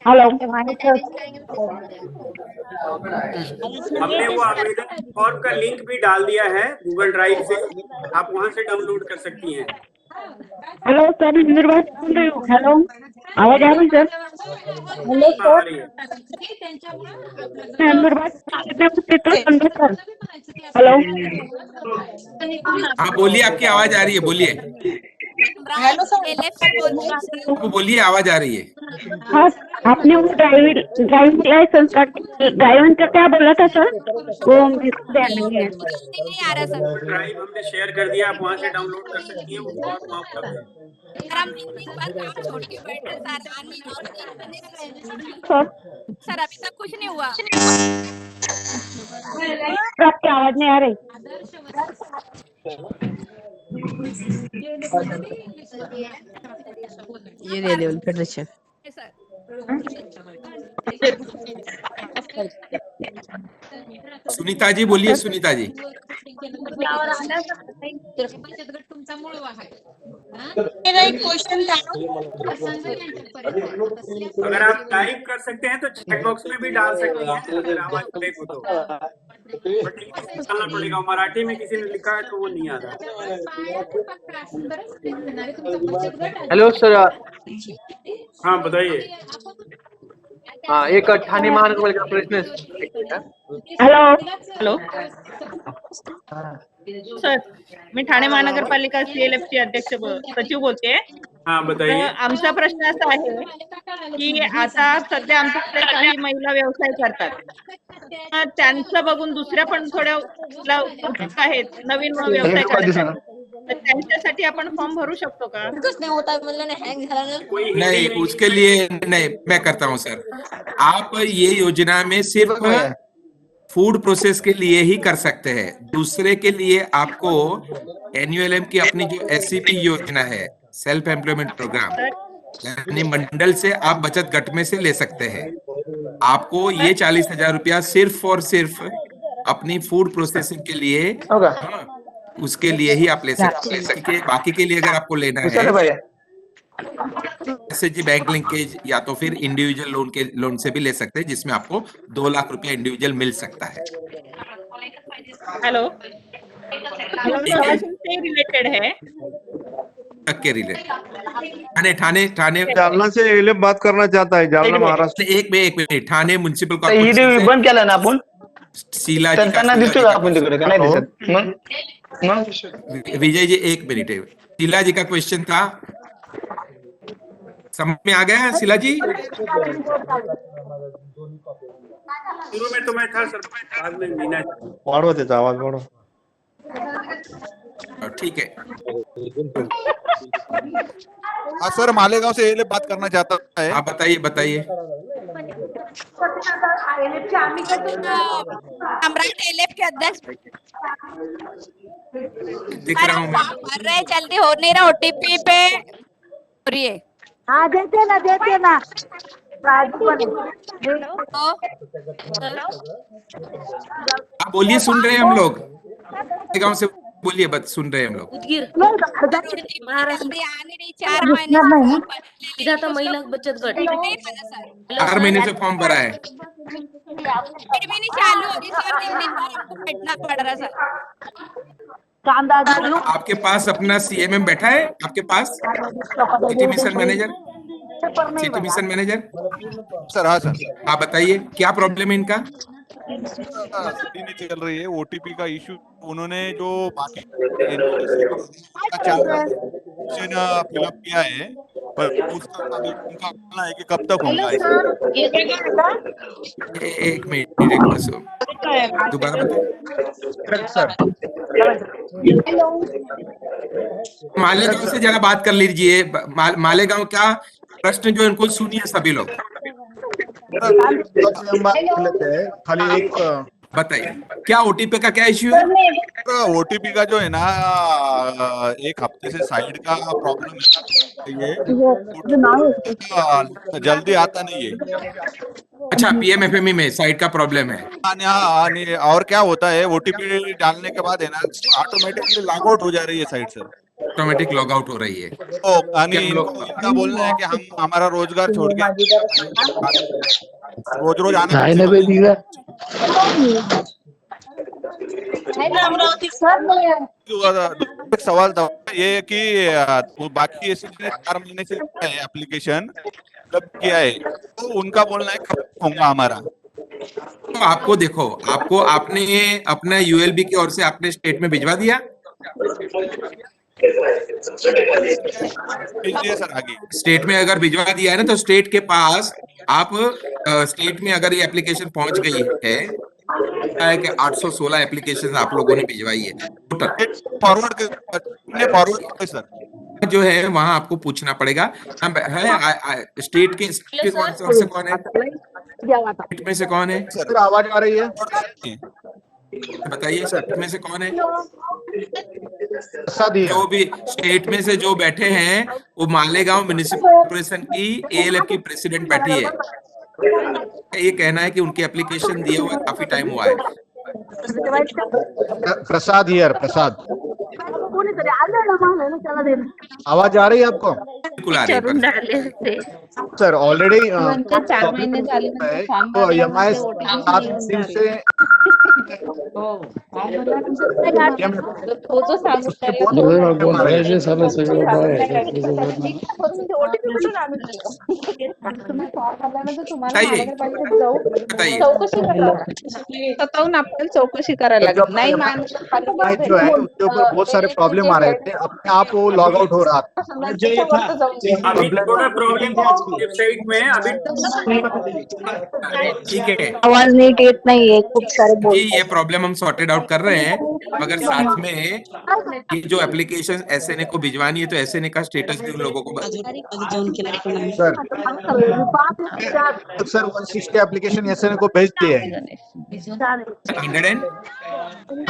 हॅलो हमने वो आवेदन फॉर्म का लिंक भी डाल दिया है गूगल ड्राइव से, आप वहां से डाउनलोड कर सकती हैं। हॅलो सर नंदुरबार से बोल रही हूँ हेलो आवाज आ रही सर हेलो हाँ आ सर रही है। नंदुरबार प्रतिज्ञा वस्तीचा संघ सर हेलो हाँ बोलिए, आपकी आवाज आ रही है, बोलिए। हेलो सर आप बोलिए, आवाज आ रही है। हाँ आपने वो ड्राइविंग लाइसेंस का ड्राइविंग का क्या बोला था सर वो मेरे को ध्यान नहीं है गूगल ड्राइव हमने शेयर कर दिया, आप वहां से डाउनलोड कर सकती हैं, वो फॉर्म वहाँ उपलब्ध है। सर अभी तक कुछ नहीं हुआ। आपकी आवाज नहीं आ रही ये ले लेवल फेडरेशन सुनीता जी बोलिए, सुनीता जी। मेरा एक क्वेश्चन था अगर आप टाइप कर सकते हैं तो चैट बॉक्स में भी डाल सकती हैं, अगर आवाज ब्रेक हो तो। बट इंग्लिश डालना पड़ेगा, मराठी में किसी ने लिखा है तो वो नहीं आ रहा। हेलो सर हाँ बताइए। हाँ एक ठाणे महानगरपालिका प्रश्न हेलो हॅलो सर, मी ठाणे महानगरपालिका CLF ची अध्यक्ष सचिव बोलते। हाँ तर बताइए। आमचा प्रश्न असा आहे की आता सध्या आमच्याकडे काही महिला व्यवसाय करतात, तर त्यांचं बघून दुसऱ्या पण थोड्या उत्सुक आहेत नवीन व्यवसाय करण्यासाठी, तर त्यांच्यासाठी आपण फॉर्म भरू शकतो का? कुछ नहीं होता मतलब हैंग झाला ना कोई हिंदी नहीं, में उसके लिए नहीं, मैं करता हूँ सर। आप ये योजना में सिर्फ फूड प्रोसेस के लिए ही कर सकते हैं, दूसरे के लिए आपको NULM की अपनी जो SCP योजना है, सेल्फ एम्प्लॉयमेंट प्रोग्राम, यानी मंडल से आप बचत गट में से ले सकते हैं। आपको ये 40,000 रुपया सिर्फ और सिर्फ अपनी फूड प्रोसेसिंग के लिए, हाँ, उसके लिए ही आप ले सकते हैं। बाकी के लिए अगर आपको लेना है SHG बैंक लिंकेज या तो फिर इंडिविजुअल लोन से भी ले सकते हैं, जिसमें आपको 2 लाख रुपया इंडिविजुअल मिल सकता है। हॅलो से रिलेटेड है तक के रिलेटेड ठाणे जालना से एलेफ बात करना चाहता है, जालना महाराष्ट्र। एक मिनिट, ठाणे म्युन्सिपल ही कॉर्पोरेशन बंद केला ना आपण शीला जी का दिसतो का आपण तिकडे का नाही दिसत मग विजय जी एक मिनिट है, शीला जी का क्वेश्चन था, समझ में आ गया शीला जी? शुरू में तो मैं था सर, बाद में मीना। वाढवा त्याचा आवाज वाढवा. ठीक है। हाँ सर, मालेगांव से ये बात करना चाहता है। हाँ बताइए बताइए। सम्राट एलएफ के अध्यक्ष दिख रहा हूँ मैं। भर रहे, जल्दी हो नहीं रहा, ओटीपी पे हो रही है। हाँ देते ना आप बोलिए, सुन रहे हैं हम लोग। गांव से बोलिए, बस सुन रहे हैं हम लोग। महाराष्ट्र 4 महीने विधाता महिला बचत गट 4 महीने से फॉर्म भरा है। पेमेंट भी नहीं चालू होगी सर, 3 दिन बाद आपको बैठना पड़ रहा सर। आपके पास अपना सीएमएम बैठा है आपके पास? City mission manager, city mission manager sir. हाँ सर। हाँ बताइए, क्या प्रॉब्लम है इनका? सिटी नहीं चल रही है, ओटीपी का इशू। उन्होंने जो बाकी फिलअप किया है, पर उसका उनका कहना है कि कब तक होगा। एक मिनट एक बस, दोबारा सर। मालेगांव से जरा बात कर लीजिए। मालेगांव का प्रश्न जो इनको सुनिए सभी लोग। खाली एक बताइए, क्या ओटीपी का क्या इश्यू है? ओटीपी का जो है ना, एक हफ्ते से साइड का प्रॉब्लम है, ये जल्दी आता नहीं है। अच्छा, पीएमएफएमई में साइट का प्रॉब्लम है। और क्या होता है, ओटीपी डालने के बाद है ना, ऑटोमेटिकली लॉग आउट हो जा रही है site sir. Automatic log out हो रही है। इनका बोलना है कि हम हमारा रोजगार छोड़ के रोज आना। सवाल था ये कि बाकी ऐसे 4 महीने से एप्लीकेशन कब किया है, तो उनका बोलना है कब होगा हमारा। तो आपको देखो, आपने अपना यूएलबी की ओर से आपने स्टेट में भिजवा दिया? सर आगे स्टेट में अगर भिजवा दिया है ना, तो स्टेट के पास आप स्टेट में अगर ये एप्लीकेशन पहुंच गई है कि 816 एप्लीकेशन आप लोगों ने भिजवाई है फॉरवर्ड सर, जो है वहां आपको पूछना पड़ेगा। स्टेट के से कौन है? स्टेट में से कौन है? सर आवाज आ रही है, बताइए सर, में से कौन है? जो भी स्टेट में से जो बैठे हैं, वो मालेगांव म्युनिसिपल कॉर्पोरेशन की एएलएफ की प्रेसिडेंट बैठी है। ये कहना है कि उनकी एप्लीकेशन दिए हुए काफी टाइम हुआ है। प्रसाद हियर, प्रसाद आवाज आ रही है आपको? बिल्कुल आ रही है सर। ऑलरेडी 4 महीने झाले तो एमआई 7 दिन से तो जो सांगू स्वतःहून आपल्याला चौकशी करायला लागेल। नहीं मान जो है उसके ऊपर बहुत सारे प्रॉब्लम आ रहे थे, अपने आप वो लॉग आउट हो रहा था। अभी थोड़ा प्रॉब्लम वेबसाइट में अभी ठीक है, आवाज नहीं है, खूब सारे जी ये प्रॉब्लम हम सॉर्टेड आउट कर रहे हैं, मगर साथ में ये जो एप्लीकेशन एसएनए को भिजवानी है, तो एसएनए का स्टेटस भी उन लोगों को सर 160 एप्लीकेशन एसएनए को भेज दिए हैं 100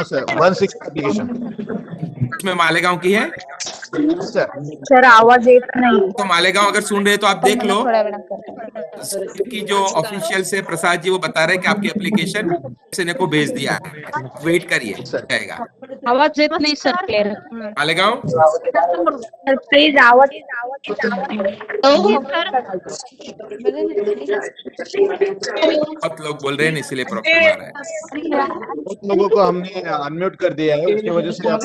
सर, 160 एप्लीकेशन इसमें मालेगांव की है। सर आवाज नहीं। तो मालेगांव अगर सुन रहे हैं तो आप देख लो कि जो ऑफिशियल से प्रसाद जी वो बता रहे हैं कि आपकी एप्लीकेशन एसएनए को भेज दिया है। वेट करिए, जाएगा। आवाज येत नाही sir clear. Malegaon sir please आवाज बहुत लोग बोल रहे हैं, इसलिए प्रॉब्लम आ रहा है। बहुत लोगों को हमने अनम्यूट कर दिया है, उसकी वजह से आप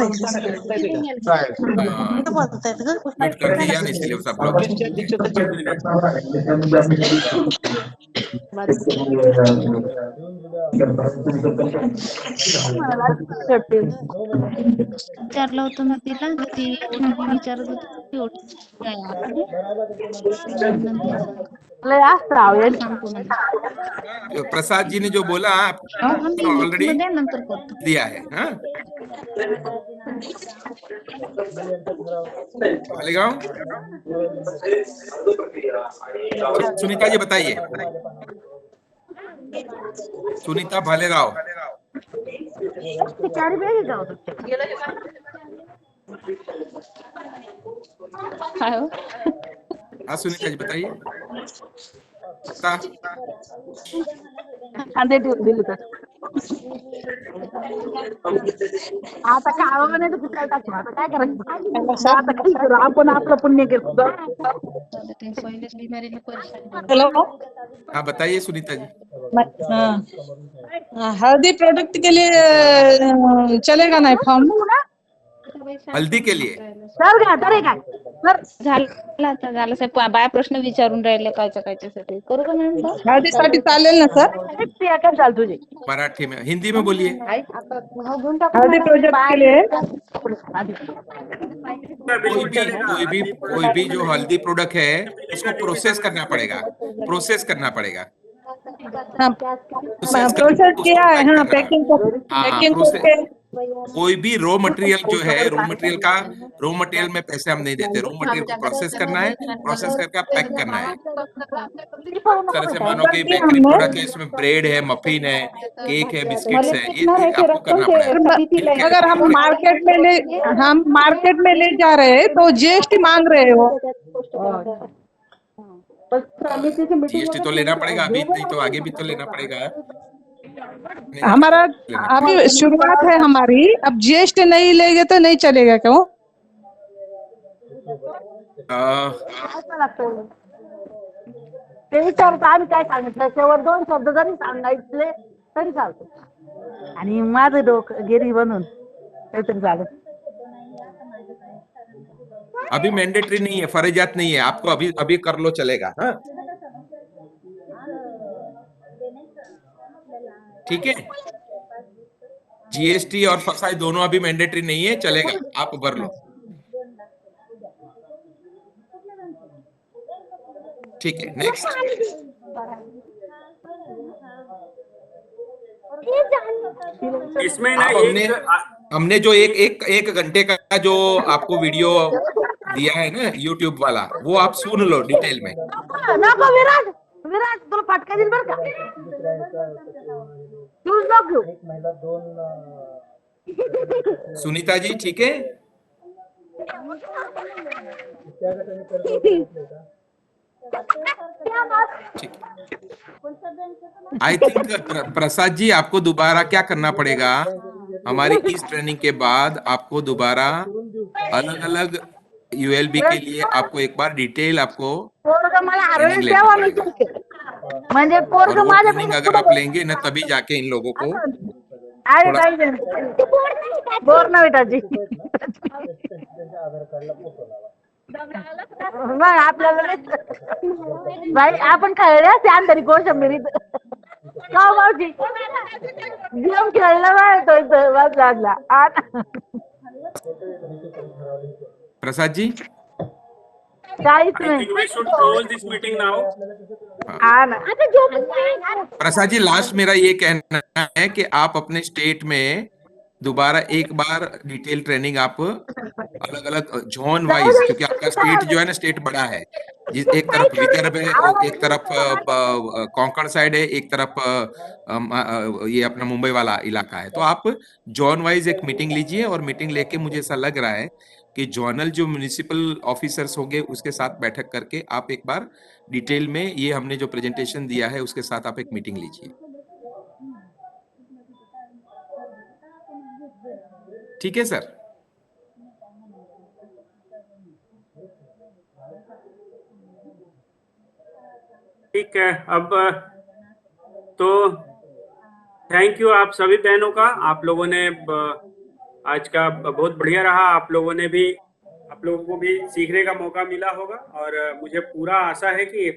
म्यूट कर दिया, इसलिए सब लोग विचारलं होतं मी तिला ती OTP विचारत होती OTP काय आपली सांगतो म्हणजे प्रसाद जी ने जो बोला ऑलरेडी नंतर करतो दिया है। हाँ मालेगांव, सुनीता जी बताइए। सुनीता भालेराव, हाँ सुनीता जी बताइए। आता काय नाही तर टाकू आता काय करायचं आता काही करू आपण आपलं पुण्य करतो हेलो हाँ बताइए सुनीता जी। हल्दी प्रोडक्ट के लिए चलेगा ना फॉर्म? हल्दी के लिए सर काय झालं आता झालं साहेब बाया प्रश्न विचारून राहिले कायच्यासाठी करू का मॅडम हळदीसाठी चालेल ना सर? काय चाल तुझी मराठी में, हिंदी में बोलिए। हल्दी प्रोजेक्ट के लिए कोई भी जो हल्दी प्रोडक्ट है उसको प्रोसेस करना पड़ेगा, प्रोसेस करना पड़ेगा। प्रोसेस किया है, हाँ पैकिंग करके कोई भी रॉ मटेरियल जो है रॉ मटेरियल में पैसे हम नहीं देते। रॉ मटेरियल को प्रोसेस करना है, प्रोसेस करके पैक करना है। तरह से मानो कि बेकरी प्रोडक्ट है, इसमें ब्रेड है, मफिन है, केक है, बिस्किट्स है, ये आपको करना पड़ेगा। अगर हम मार्केट में ले जा रहे हैं तो जीएसटी मांग रहे हो। जीएसटी तो लेना पड़ेगा, अभी नहीं तो आगे भी तो लेना पड़ेगा। हमारा अभी शुरुआत है हमारी, अब जीएसटी नहीं लेंगे तो नहीं चलेगा क्यों? ते विचारतो आम्ही काय सांगितलं शेवट 2 शब्द जरी सांगायचे तरी चालतो आणि माझं डोकं गिरी बनून काहीतरी झालं। अभी मैंडेटरी नहीं है, फर्जियात नहीं है, आपको अभी कर लो चलेगा। हाँ ठीक है, जीएसटी और फसाई दोनों अभी मैंडेटरी नहीं है, चलेगा, आप भर लो। ठीक है, नेक्स्ट। इसमें ना हमने जो एक घंटे का जो आपको वीडियो दिया है ना यूट्यूब वाला, वो आप सुन लो डिटेल में। नको विराज तुला फटका दिल बरं का तूच नको सुनीता जी ठीक है। आई थिंक प्रसाद जी आपको दोबारा क्या करना पड़ेगा, हमारी इस ट्रेनिंग के बाद आपको दोबारा अलग अलग यूएलबी के लिए आपको एक बार डिटेल आपको ट्रेनिंग लेना पड़ेगा। म्हणजे और वो ट्रेनिंग अगर आप लेंगे ना तभी जाके इन लोगों को बोर्नविटाची मग आपल्याला भाई आपण खेळले त्या अंतरी कोशिंबिरीत का मावशी गेम खेळला बाय तो वाज लागला प्रसाद जी काहीच I think we should close this meeting now. Prasad ji last मेरा ये कहना है कि आप अपने स्टेट में दोबारा एक बार डिटेल ट्रेनिंग आप अलग अलग जोन वाइज, क्योंकि आपका स्टेट जो है ना स्टेट बड़ा है, जिस एक तरफ विदर्भ है, एक तरफ कोंकण साइड है, एक तरफ ये अपना मुंबई वाला इलाका है, तो आप जोन वाइज एक मीटिंग लीजिए और मीटिंग लेके मुझे ऐसा लग रहा है कि जोनल जो म्युनिसिपल ऑफिसर्स होंगे उसके साथ बैठक करके आप एक बार डिटेल में ये हमने जो प्रेजेंटेशन दिया है उसके साथ आप एक मीटिंग लीजिए। ठीक है सर। ठीक है, अब तो थैंक यू आप सभी बहनों का, आप लोगों ने आज का बहुत बढ़िया रहा, आप लोगों को भी सीखने का मौका मिला होगा और मुझे पूरा आशा है कि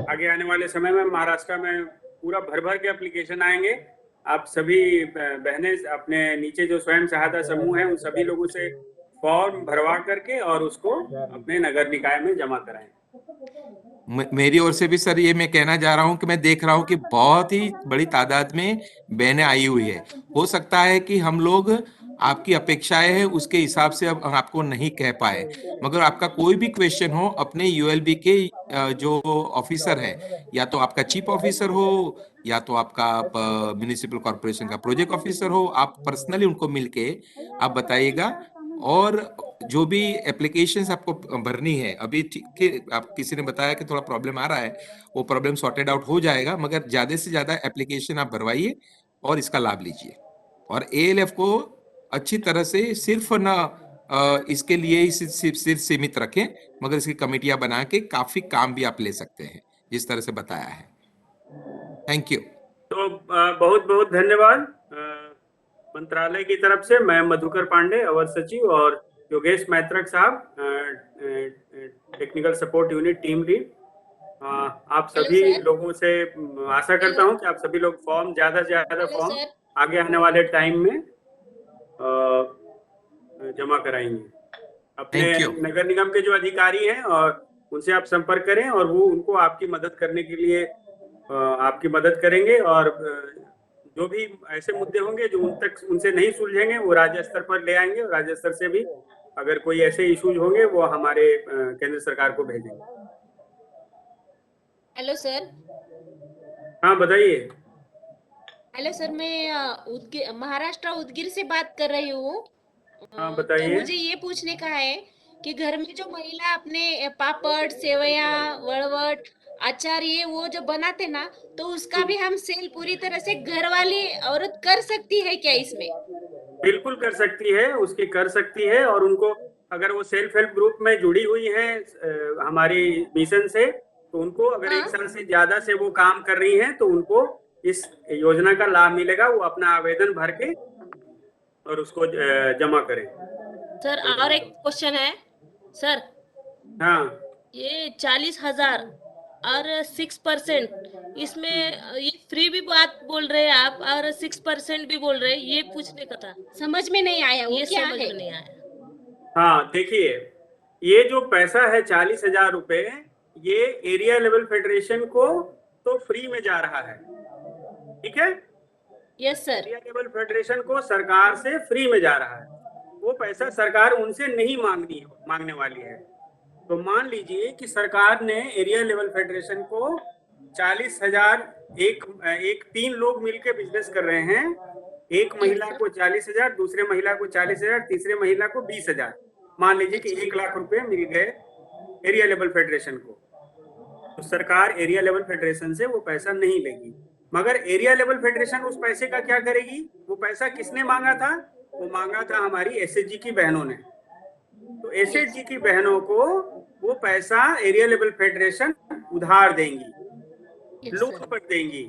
आगे आने वाले समय में महाराष्ट्र में पूरा भर भर के एप्लीकेशन आएंगे आप सभी बहनें अपने नीचे जो स्वयं सहायता समूह है उन सभी लोगों से फॉर्म भरवा करके और उसको अपने नगर निकाय में जमा कराएं। मेरी ओर से भी सर ये मैं कहना जा रहा हूँ कि मैं देख रहा हूँ कि बहुत ही बड़ी तादाद में बहनें आई हुई है। हो सकता है कि हम लोग आपकी अपेक्षाएं हैं उसके हिसाब से अब आपको नहीं कह पाए, मगर आपका कोई भी क्वेश्चन हो अपने यूएलबी के जो ऑफिसर है, या तो आपका चीफ ऑफिसर हो या तो आपका म्युनिसिपल कॉर्पोरेशन का प्रोजेक्ट ऑफिसर हो, आप पर्सनली उनको मिलके आप बताइएगा। और जो भी एप्लीकेशंस आपको भरनी है अभी, ठीक है, आप किसी ने बताया कि थोड़ा प्रॉब्लम आ रहा है, वो प्रॉब्लम सॉर्टेड आउट हो जाएगा, मगर ज्यादा से ज्यादा एप्लीकेशन आप भरवाइए और इसका लाभ लीजिए। और एएलएफ को अच्छी तरह से सिर्फ ना इसके लिए ही सिर्फ सीमित रखें, मगर इसकी कमेटियां बना के काफी काम भी आप ले सकते हैं जिस तरह से बताया है। Thank you. तो बहुत बहुत धन्यवाद मंत्रालय की तरफ से। मैं मधुकर पांडे, अवर सचिव, और योगेश मैत्रक साहब, technical support unit team lead. आप सभी लोगों से आशा करता हूं कि आप सभी लोग फॉर्म ज्यादा से ज्यादा फॉर्म आगे आने वाले टाइम में जमा कराएंगे। अपने नगर निगम के जो अधिकारी हैं और उनसे आप संपर्क करें और वो उनको आपकी मदद करने के लिए आपकी मदद करेंगे। और जो भी ऐसे मुद्दे होंगे जो उनसे नहीं सुलझेंगे वो राज्य स्तर पर ले आएंगे, और राज्य स्तर से भी अगर कोई ऐसे इश्यूज होंगे वो हमारे केंद्र सरकार को भेजेंगे। Hello sir. हाँ बताइए। हेलो सर, मैं महाराष्ट्र उदगीर से बात कर रही हूँ। हाँ बताइए। तो मुझे ये पूछने का है कि घर में जो महिला अपने पापड़, सेवैया, वड़वट, अचार ये वो जो बनाते ना, तो उसका भी हम सेल पूरी तरह से घर वाली औरत कर सकती है क्या इसमें? बिल्कुल कर सकती है, उसकी कर सकती है। और उनको अगर वो सेल्फ हेल्प ग्रुप में जुड़ी हुई है हमारी मिशन से, तो उनको अगर 1 साल से ज्यादा से वो काम कर रही हैं तो उनको इस योजना का लाभ मिलेगा। वो अपना आवेदन भर के और उसको जमा करें। सर और एक क्वेश्चन है सर। हाँ, ये 40,000 और 6%, इसमें ये फ्री भी बात बोल रहे हैं आप और 6% भी बोल रहे हैं, ये पूछने का था, समझ में नहीं आया। ये क्या समझ में नहीं आया। हाँ देखिए, ये जो पैसा है 40,000 रुपए, ये एरिया लेवल फेडरेशन को तो फ्री में जा रहा है, ठीक है? Yes sir. Area level federation को सरकार से फ्री में जा रहा है। वो पैसा सरकार उनसे नहीं मांगने वाली है। तो मान लीजिए कि सरकार ने एरिया लेवल फेडरेशन को 40,000, एक 3 लोग मिलकर बिजनेस कर रहे हैं, एक महिला को 40,000, दूसरे महिला को 40,000, तीसरे महिला को 20,000। मान लीजिए कि 1 लाख रुपए मिल गए एरिया लेवल फेडरेशन को। तो सरकार एरिया लेवल फेडरेशन से वो पैसा नहीं लेगी, मगर एरिया लेवल फेडरेशन उस पैसे का क्या करेगी? वो पैसा किसने मांगा था? वो मांगा था हमारी एसएचजी की बहनों ने। तो एसएचजी की बहनों को वो पैसा एरिया लेवल फेडरेशन उधार देंगी, लोन पर देंगी।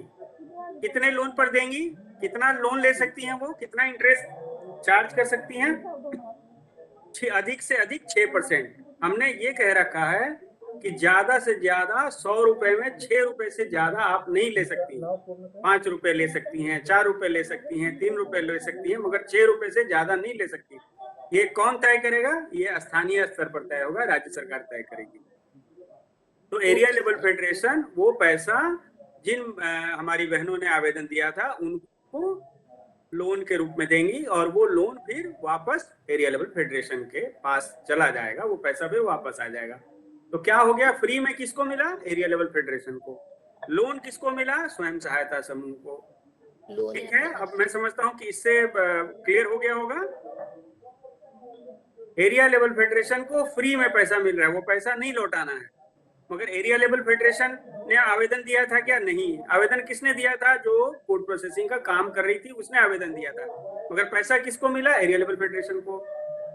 कितने लोन पर देंगी? कितना लोन ले सकती हैं वो? कितना इंटरेस्ट चार्ज कर सकती हैं? अधिक से अधिक 6%। हमने ये कह रखा है कि ज्यादा से ज्यादा 100 रुपए में 6 रुपए से ज्यादा आप नहीं ले सकती। 5 रुपए ले सकती हैं, 4 रुपए ले सकती हैं, 3 रुपए ले सकती हैं, मगर 6 रुपए से ज्यादा नहीं ले सकती। ये कौन तय करेगा? ये स्थानीय स्तर पर तय होगा, राज्य सरकार तय करेगी। तो एरिया लेवल फेडरेशन वो पैसा जिन हमारी बहनों ने आवेदन दिया था उनको लोन के रूप में देंगी, और वो लोन फिर वापस एरिया लेवल फेडरेशन के पास चला जाएगा, वो पैसा फिर वापस आ जाएगा। तो क्या हो गया? फ्री में किसको मिला? एरिया लेवल फेडरेशन को। लोन किसको मिला? स्वयं सहायता समूह को। ठीक है, अब मैं समझता हूँ कि इससे क्लियर हो गया होगा। एरिया लेवल फेडरेशन को फ्री में पैसा मिल रहा है, वो पैसा नहीं लौटाना है। मगर एरिया लेवल फेडरेशन ने आवेदन दिया था क्या? नहीं। आवेदन किसने दिया था? जो फूड प्रोसेसिंग का काम कर रही थी उसने आवेदन दिया था, मगर पैसा किसको मिला? एरिया लेवल फेडरेशन को।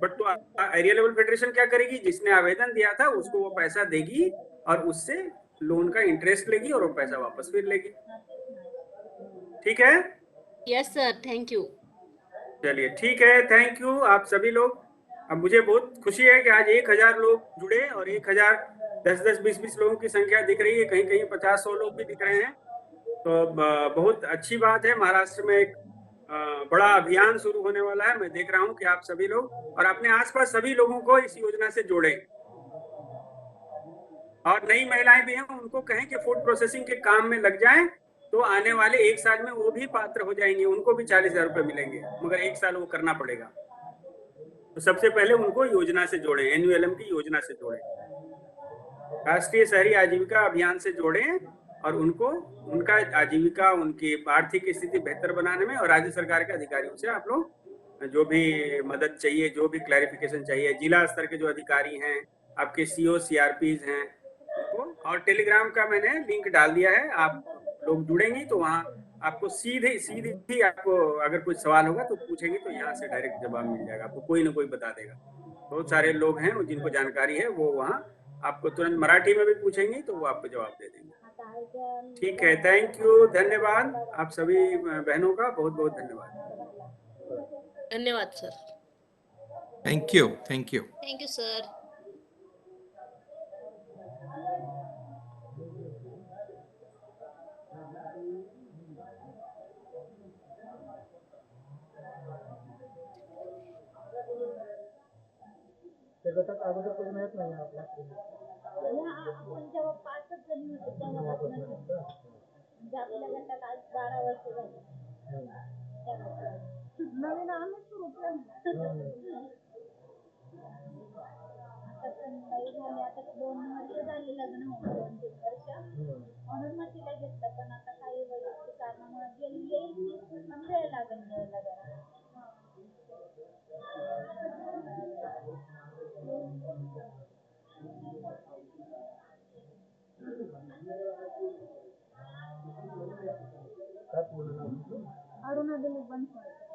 बट तो एरिया लेवल फेडरेशन क्या करेगी? जिसने आवेदन दिया था उसको वो पैसा देगी और उससे लोन का इंटरेस्ट लेगी और वो पैसा वापस फिर लेगी। ठीक है? Yes sir, thank you. चलिए ठीक है, थैंक यू आप सभी लोग। अब मुझे बहुत खुशी है कि आज 1000 लोग जुड़े और 1000 10-10, 20-20 लोगों की संख्या दिख रही है, कहीं कहीं 50-100 लोग भी दिख रहे हैं। तो बहुत अच्छी बात है। महाराष्ट्र में एक बड़ा अभियान शुरू होने वाला है। मैं देख रहा हूँ कि आप सभी लोग और अपने आसपास सभी लोगों को इस योजना से जोड़ें। और नई महिलाएं भी हैं, उनको कहें कि फूड प्रोसेसिंग के काम में लग जाएं, तो आने वाले 1 साल में वो भी पात्र हो जाएंगे, उनको भी 40,000 रुपए मिलेंगे, मगर 1 साल वो करना पड़ेगा। तो सबसे पहले उनको योजना से जोड़ें, NULM की योजना से जोड़ें, राष्ट्रीय शहरी आजीविका अभियान से जोड़ें और उनको उनका आजीविका, उनकी आर्थिक स्थिति बेहतर बनाने में और राज्य सरकार के अधिकारियों से आप लोग जो भी मदद चाहिए, जो भी क्लैरिफिकेशन चाहिए, जिला स्तर के जो अधिकारी हैं, आपके CO CRPs हैं उनको, और टेलीग्राम का मैंने लिंक डाल दिया है, आप लोग जुड़ेंगी तो वहाँ आपको सीधी आपको अगर कुछ सवाल होगा तो पूछेंगे तो यहाँ से डायरेक्ट जवाब मिल जाएगा, आपको कोई ना कोई बता देगा। बहुत सारे लोग हैं जिनको जानकारी है, वो वहाँ आपको तुरंत मराठी में भी पूछेंगे तो वो आपको जवाब दे देंगे। ठीक है, थैंक यू, धन्यवाद आप सभी बहनों का, बहुत बहुत धन्यवाद। धन्यवाद sir. Thank you, thank you. Thank you sir. ते गटात अगोदर कोणी मिळत नाही आपल्या आपण जेव्हा 5च जणी होतो तेव्हापासून म्हणजे आपल्या गटात आज 12 वर्ष झाली. नवीन आम्ही सुरू केलं. आता पण काही झाले, आता 2 वर्ष झाली लग्न होऊन, 2-3 वर्ष म्हणून मग तिला घेतलं. पण आता काही वैयक्तिक कारणामुळे गेली, पण वेळ लागेल द्यायला जरा. अरुणा दिलीप बनसोडे.